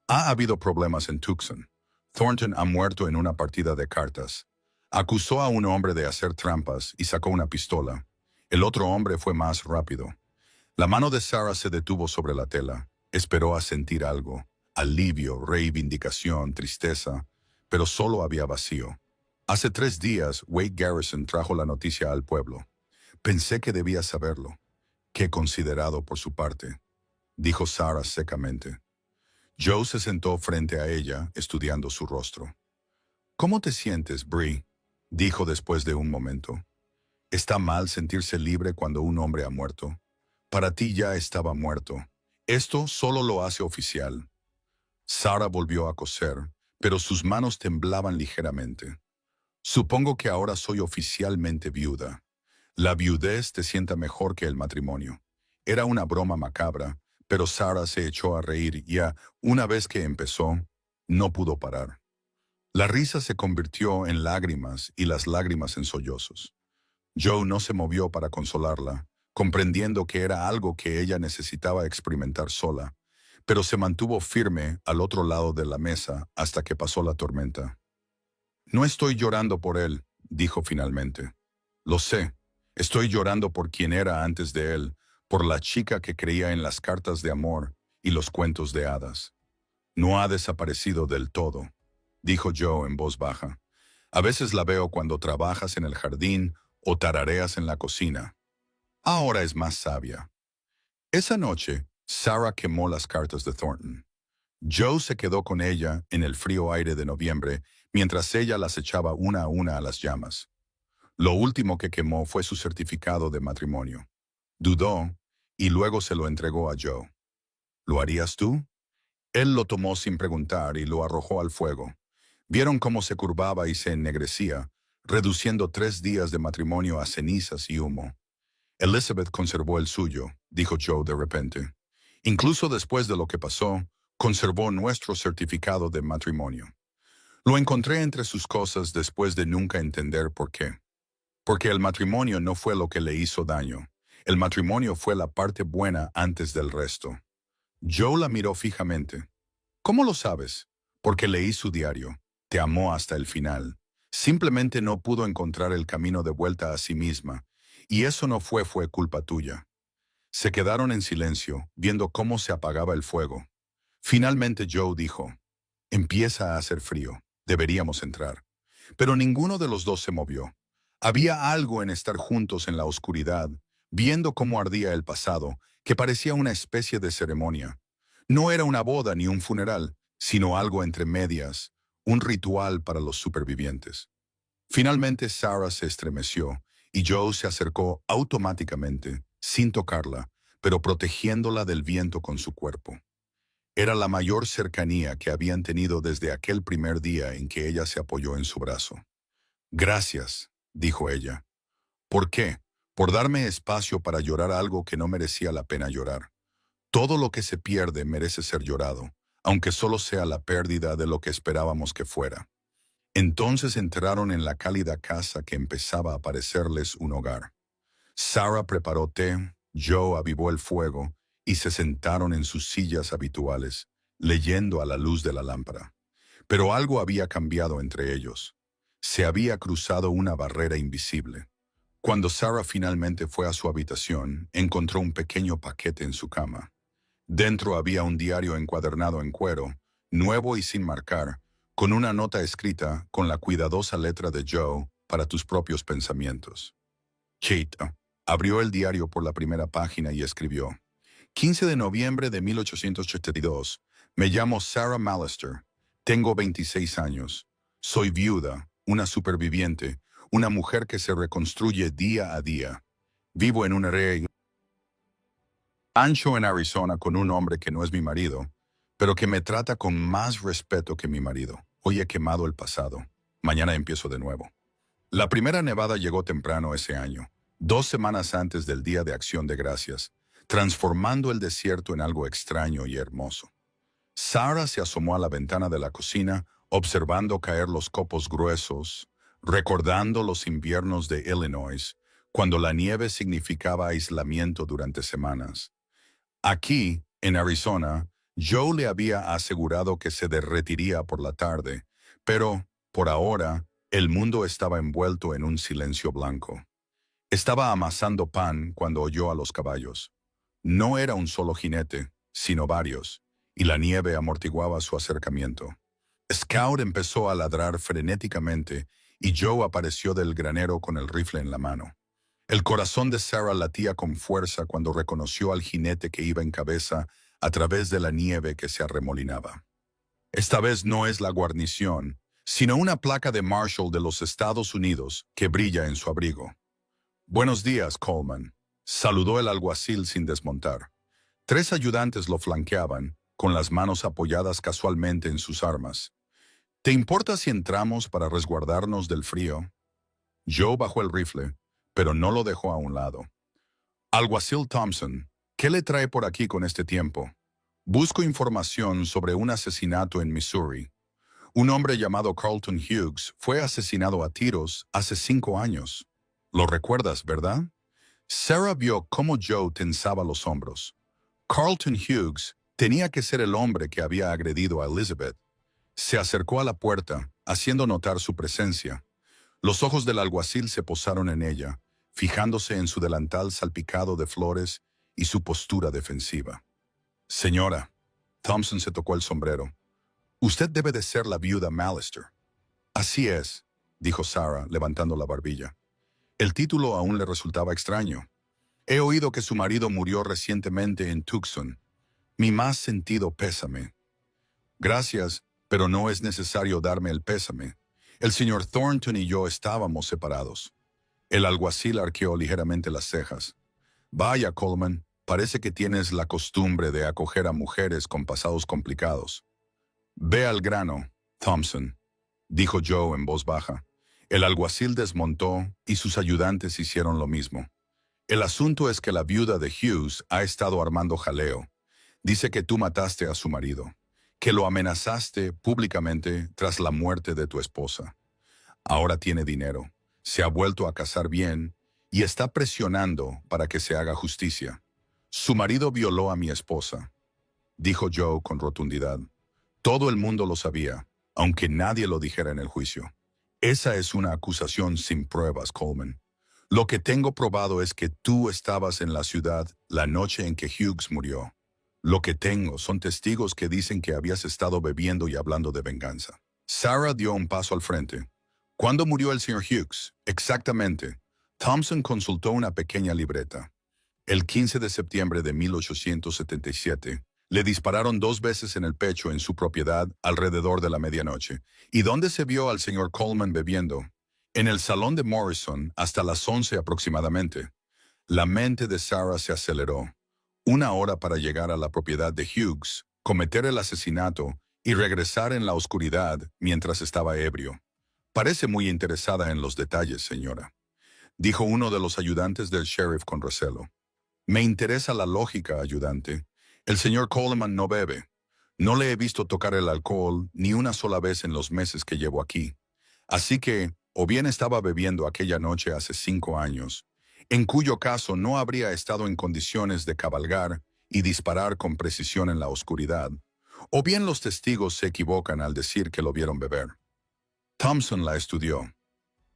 Ha habido problemas en Tucson. Thornton ha muerto en una partida de cartas. Acusó a un hombre de hacer trampas y sacó una pistola. El otro hombre fue más rápido. La mano de Sarah se detuvo sobre la tela. Esperó a sentir algo. Alivio, reivindicación, tristeza. Pero solo había vacío. Hace 3 días, Wade Garrison trajo la noticia al pueblo. Pensé que debía saberlo. Qué considerado por su parte, dijo Sarah secamente. Joe se sentó frente a ella, estudiando su rostro. ¿Cómo te sientes, Bree?, dijo después de un momento. ¿Está mal sentirse libre cuando un hombre ha muerto? Para ti ya estaba muerto. Esto solo lo hace oficial. Sarah volvió a coser, pero sus manos temblaban ligeramente. Supongo que ahora soy oficialmente viuda. La viudez te sienta mejor que el matrimonio. Era una broma macabra, pero Sarah se echó a reír y una vez que empezó, no pudo parar. La risa se convirtió en lágrimas y las lágrimas en sollozos. Joe no se movió para consolarla, comprendiendo que era algo que ella necesitaba experimentar sola, pero se mantuvo firme al otro lado de la mesa hasta que pasó la tormenta. No estoy llorando por él, dijo finalmente. Lo sé, estoy llorando por quien era antes de él, por la chica que creía en las cartas de amor y los cuentos de hadas. No ha desaparecido del todo, dijo Joe en voz baja. A veces la veo cuando trabajas en el jardín o tarareas en la cocina. Ahora es más sabia. Esa noche, Sarah quemó las cartas de Thornton. Joe se quedó con ella en el frío aire de noviembre mientras ella las echaba una a una a las llamas. Lo último que quemó fue su certificado de matrimonio. Dudó y luego se lo entregó a Joe. ¿Lo harías tú? Él lo tomó sin preguntar y lo arrojó al fuego. Vieron cómo se curvaba y se ennegrecía, reduciendo 3 días de matrimonio a cenizas y humo. Elizabeth conservó el suyo, dijo Joe de repente. Incluso después de lo que pasó, conservó nuestro certificado de matrimonio. Lo encontré entre sus cosas después de nunca entender por qué. Porque el matrimonio no fue lo que le hizo daño. El matrimonio fue la parte buena antes del resto. Joe la miró fijamente. ¿Cómo lo sabes? Porque leí su diario. Te amó hasta el final. Simplemente no pudo encontrar el camino de vuelta a sí misma. Y eso no fue culpa tuya. Se quedaron en silencio, viendo cómo se apagaba el fuego. Finalmente Joe dijo, empieza a hacer frío. Deberíamos entrar. Pero ninguno de los dos se movió. Había algo en estar juntos en la oscuridad, viendo cómo ardía el pasado, que parecía una especie de ceremonia. No era una boda ni un funeral, sino algo entre medias, un ritual para los supervivientes. Finalmente Sarah se estremeció y Joe se acercó automáticamente, sin tocarla, pero protegiéndola del viento con su cuerpo. Era la mayor cercanía que habían tenido desde aquel primer día en que ella se apoyó en su brazo. Gracias, dijo ella. ¿Por qué? Por darme espacio para llorar algo que no merecía la pena llorar. Todo lo que se pierde merece ser llorado, aunque solo sea la pérdida de lo que esperábamos que fuera. Entonces entraron en la cálida casa que empezaba a parecerles un hogar. Sarah preparó té, Joe avivó el fuego y se sentaron en sus sillas habituales, leyendo a la luz de la lámpara. Pero algo había cambiado entre ellos. Se había cruzado una barrera invisible. Cuando Sarah finalmente fue a su habitación, encontró un pequeño paquete en su cama. Dentro había un diario encuadernado en cuero, nuevo y sin marcar, con una nota escrita con la cuidadosa letra de Joe para tus propios pensamientos. Kate abrió el diario por la primera página y escribió: 15 de noviembre de 1882. Me llamo Sarah Mallister. Tengo 26 años. Soy viuda, una superviviente, una mujer que se reconstruye día a día. Vivo en un rancho en Arizona con un hombre que no es mi marido, pero que me trata con más respeto que mi marido. Hoy he quemado el pasado. Mañana empiezo de nuevo. La primera nevada llegó temprano ese año, 2 semanas antes del Día de Acción de Gracias, transformando el desierto en algo extraño y hermoso. Sarah se asomó a la ventana de la cocina, observando caer los copos gruesos, recordando los inviernos de Illinois, cuando la nieve significaba aislamiento durante semanas. Aquí, en Arizona, Joe le había asegurado que se derretiría por la tarde, pero, por ahora, el mundo estaba envuelto en un silencio blanco. Estaba amasando pan cuando oyó a los caballos. No era un solo jinete, sino varios, y la nieve amortiguaba su acercamiento. Scout empezó a ladrar frenéticamente y Joe apareció del granero con el rifle en la mano. El corazón de Sarah latía con fuerza cuando reconoció al jinete que iba en cabeza a través de la nieve que se arremolinaba. Esta vez no es la guarnición, sino una placa de Marshall de los Estados Unidos que brilla en su abrigo. «Buenos días, Coleman», saludó el alguacil sin desmontar. 3 ayudantes lo flanqueaban, con las manos apoyadas casualmente en sus armas. «¿Te importa si entramos para resguardarnos del frío?» Joe bajó el rifle, pero no lo dejó a un lado. «Alguacil Thompson, ¿qué le trae por aquí con este tiempo?» «Busco información sobre un asesinato en Missouri. Un hombre llamado Carlton Hughes fue asesinado a tiros hace 5 años. Lo recuerdas, ¿verdad?» Sarah vio cómo Joe tensaba los hombros. Carlton Hughes tenía que ser el hombre que había agredido a Elizabeth. Se acercó a la puerta, haciendo notar su presencia. Los ojos del alguacil se posaron en ella, fijándose en su delantal salpicado de flores y su postura defensiva. «Señora», Thompson se tocó el sombrero, «usted debe de ser la viuda Mallister». «Así es», dijo Sarah, levantando la barbilla. El título aún le resultaba extraño. «He oído que su marido murió recientemente en Tucson. Mi más sentido pésame». «Gracias, pero no es necesario darme el pésame. El señor Thornton y yo estábamos separados». El alguacil arqueó ligeramente las cejas. «Vaya, Coleman, parece que tienes la costumbre de acoger a mujeres con pasados complicados». «Ve al grano, Thompson», dijo Joe en voz baja. El alguacil desmontó y sus ayudantes hicieron lo mismo. «El asunto es que la viuda de Hughes ha estado armando jaleo. Dice que tú mataste a su marido, que lo amenazaste públicamente tras la muerte de tu esposa. Ahora tiene dinero, se ha vuelto a casar bien y está presionando para que se haga justicia. Su marido violó a mi esposa», dijo Joe con rotundidad. Todo el mundo lo sabía, aunque nadie lo dijera en el juicio. «Esa es una acusación sin pruebas, Coleman. Lo que tengo probado es que tú estabas en la ciudad la noche en que Hughes murió. Lo que tengo son testigos que dicen que habías estado bebiendo y hablando de venganza». Sarah dio un paso al frente. «¿Cuándo murió el señor Hughes?» «Exactamente». Thompson consultó una pequeña libreta. «El 15 de septiembre de 1877. Le dispararon 2 veces en el pecho en su propiedad alrededor de la medianoche. ¿Y dónde se vio al señor Coleman bebiendo?» «En el salón de Morrison hasta las 11 aproximadamente». La mente de Sarah se aceleró. 1 hora para llegar a la propiedad de Hughes, cometer el asesinato y regresar en la oscuridad mientras estaba ebrio. «Parece muy interesada en los detalles, señora», dijo uno de los ayudantes del sheriff con recelo. «Me interesa la lógica, ayudante. El señor Coleman no bebe. No le he visto tocar el alcohol ni una sola vez en los meses que llevo aquí. Así que, o bien estaba bebiendo aquella noche hace 5 años, en cuyo caso no habría estado en condiciones de cabalgar y disparar con precisión en la oscuridad, o bien los testigos se equivocan al decir que lo vieron beber». Thompson la estudió.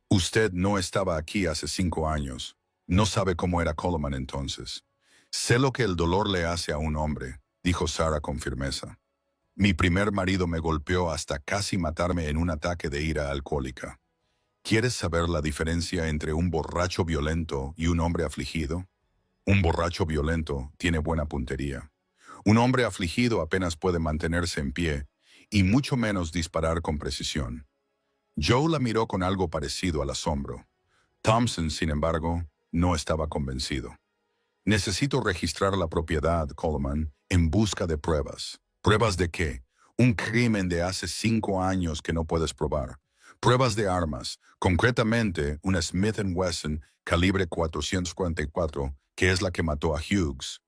«Usted no estaba aquí hace 5 años. No sabe cómo era Coleman entonces». «Sé lo que el dolor le hace a un hombre», dijo Sarah con firmeza. «Mi primer marido me golpeó hasta casi matarme en un ataque de ira alcohólica. ¿Quieres saber la diferencia entre un borracho violento y un hombre afligido? Un borracho violento tiene buena puntería. Un hombre afligido apenas puede mantenerse en pie y mucho menos disparar con precisión». Joe la miró con algo parecido al asombro. Thompson, sin embargo, no estaba convencido. «Necesito registrar la propiedad, Coleman, en busca de pruebas». «¿Pruebas de qué?» «Un crimen de hace 5 años que no puedes probar. Pruebas de armas, concretamente una Smith & Wesson calibre 444, que es la que mató a Hughes».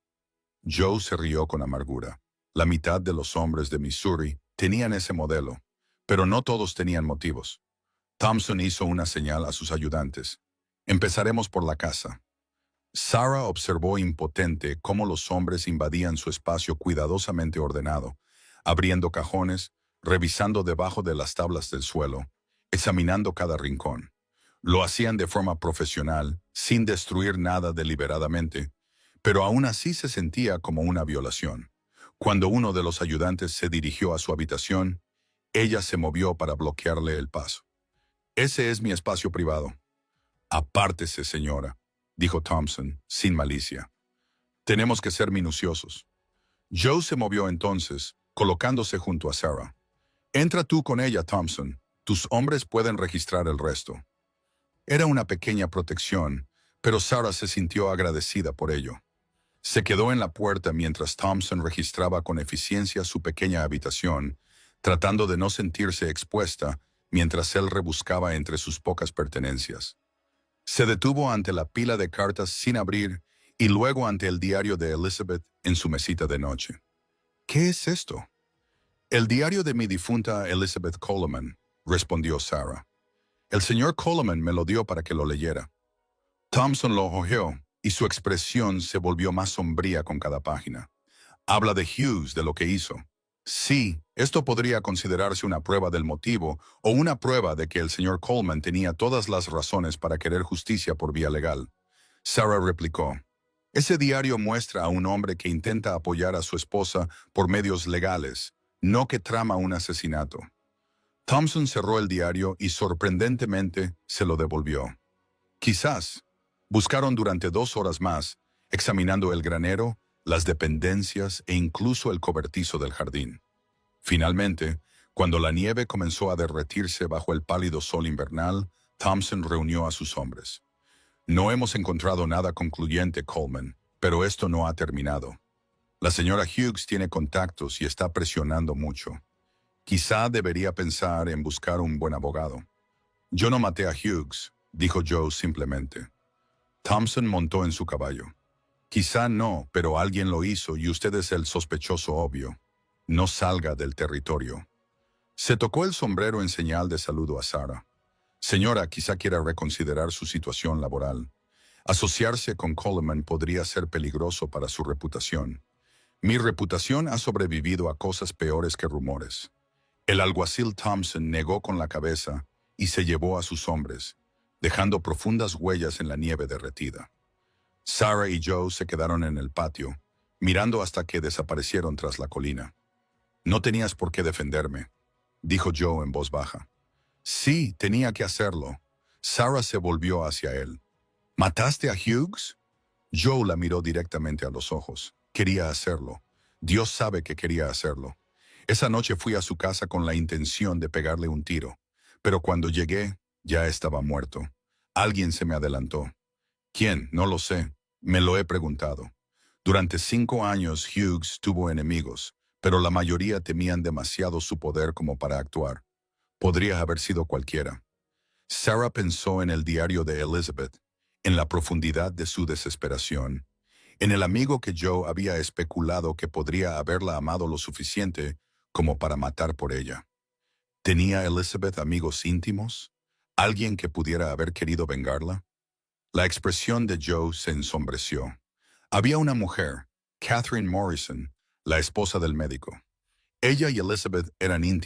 Joe se rió con amargura. La mitad de los hombres de Missouri tenían ese modelo. Pero no todos tenían motivos. Thompson hizo una señal a sus ayudantes. Empezaremos por la casa. Sarah observó impotente cómo los hombres invadían su espacio cuidadosamente ordenado, abriendo cajones, revisando debajo de las tablas del suelo, examinando cada rincón. Lo hacían de forma profesional, sin destruir nada deliberadamente, pero aún así se sentía como una violación. Cuando uno de los ayudantes se dirigió a su habitación, ella se movió para bloquearle el paso. «Ese es mi espacio privado». «Apártese, señora», dijo Thompson, sin malicia. «Tenemos que ser minuciosos». Joe se movió entonces, colocándose junto a Sarah. «Entra tú con ella, Thompson. Tus hombres pueden registrar el resto». Era una pequeña protección, pero Sarah se sintió agradecida por ello. Se quedó en la puerta mientras Thompson registraba con eficiencia su pequeña habitación, tratando de no sentirse expuesta mientras él rebuscaba entre sus pocas pertenencias. Se detuvo ante la pila de cartas sin abrir y luego ante el diario de Elizabeth en su mesita de noche. «¿Qué es esto?» «El diario de mi difunta Elizabeth Coleman», respondió Sarah. «El señor Coleman me lo dio para que lo leyera». Thompson lo hojeó y su expresión se volvió más sombría con cada página. «Habla de Hughes, de lo que hizo». «Sí, esto podría considerarse una prueba del motivo o una prueba de que el señor Coleman tenía todas las razones para querer justicia por vía legal». Sarah replicó. «Ese diario muestra a un hombre que intenta apoyar a su esposa por medios legales, no que trama un asesinato». Thompson cerró el diario y sorprendentemente se lo devolvió. «Quizás». Buscaron durante 2 horas más, examinando el granero, las dependencias e incluso el cobertizo del jardín. Finalmente, cuando la nieve comenzó a derretirse bajo el pálido sol invernal, Thompson reunió a sus hombres. «No hemos encontrado nada concluyente, Coleman, pero esto no ha terminado. La señora Hughes tiene contactos y está presionando mucho. Quizá debería pensar en buscar un buen abogado». «Yo no maté a Hughes», dijo Joe simplemente. Thompson montó en su caballo. «Quizá no, pero alguien lo hizo y usted es el sospechoso obvio. No salga del territorio». Se tocó el sombrero en señal de saludo a Sarah. «Señora, quizá quiera reconsiderar su situación laboral. Asociarse con Coleman podría ser peligroso para su reputación. Mi reputación ha sobrevivido a cosas peores que rumores». El alguacil Thompson negó con la cabeza y se llevó a sus hombres, dejando profundas huellas en la nieve derretida. Sarah y Joe se quedaron en el patio, mirando hasta que desaparecieron tras la colina. «No tenías por qué defenderme», dijo Joe en voz baja. «Sí, tenía que hacerlo». Sarah se volvió hacia él. «¿Mataste a Hughes?» Joe la miró directamente a los ojos. «Quería hacerlo. Dios sabe que quería hacerlo. Esa noche fui a su casa con la intención de pegarle un tiro, pero cuando llegué, ya estaba muerto. Alguien se me adelantó. ¿Quién? No lo sé. Me lo he preguntado. Durante 5 años Hughes tuvo enemigos, pero la mayoría temían demasiado su poder como para actuar. Podría haber sido cualquiera». Sarah pensó en el diario de Elizabeth, en la profundidad de su desesperación, en el amigo que Joe había especulado que podría haberla amado lo suficiente como para matar por ella. ¿Tenía Elizabeth amigos íntimos? ¿Alguien que pudiera haber querido vengarla? La expresión de Joe se ensombreció. Había una mujer, Catherine Morrison, la esposa del médico. Ella y Elizabeth eran íntimas.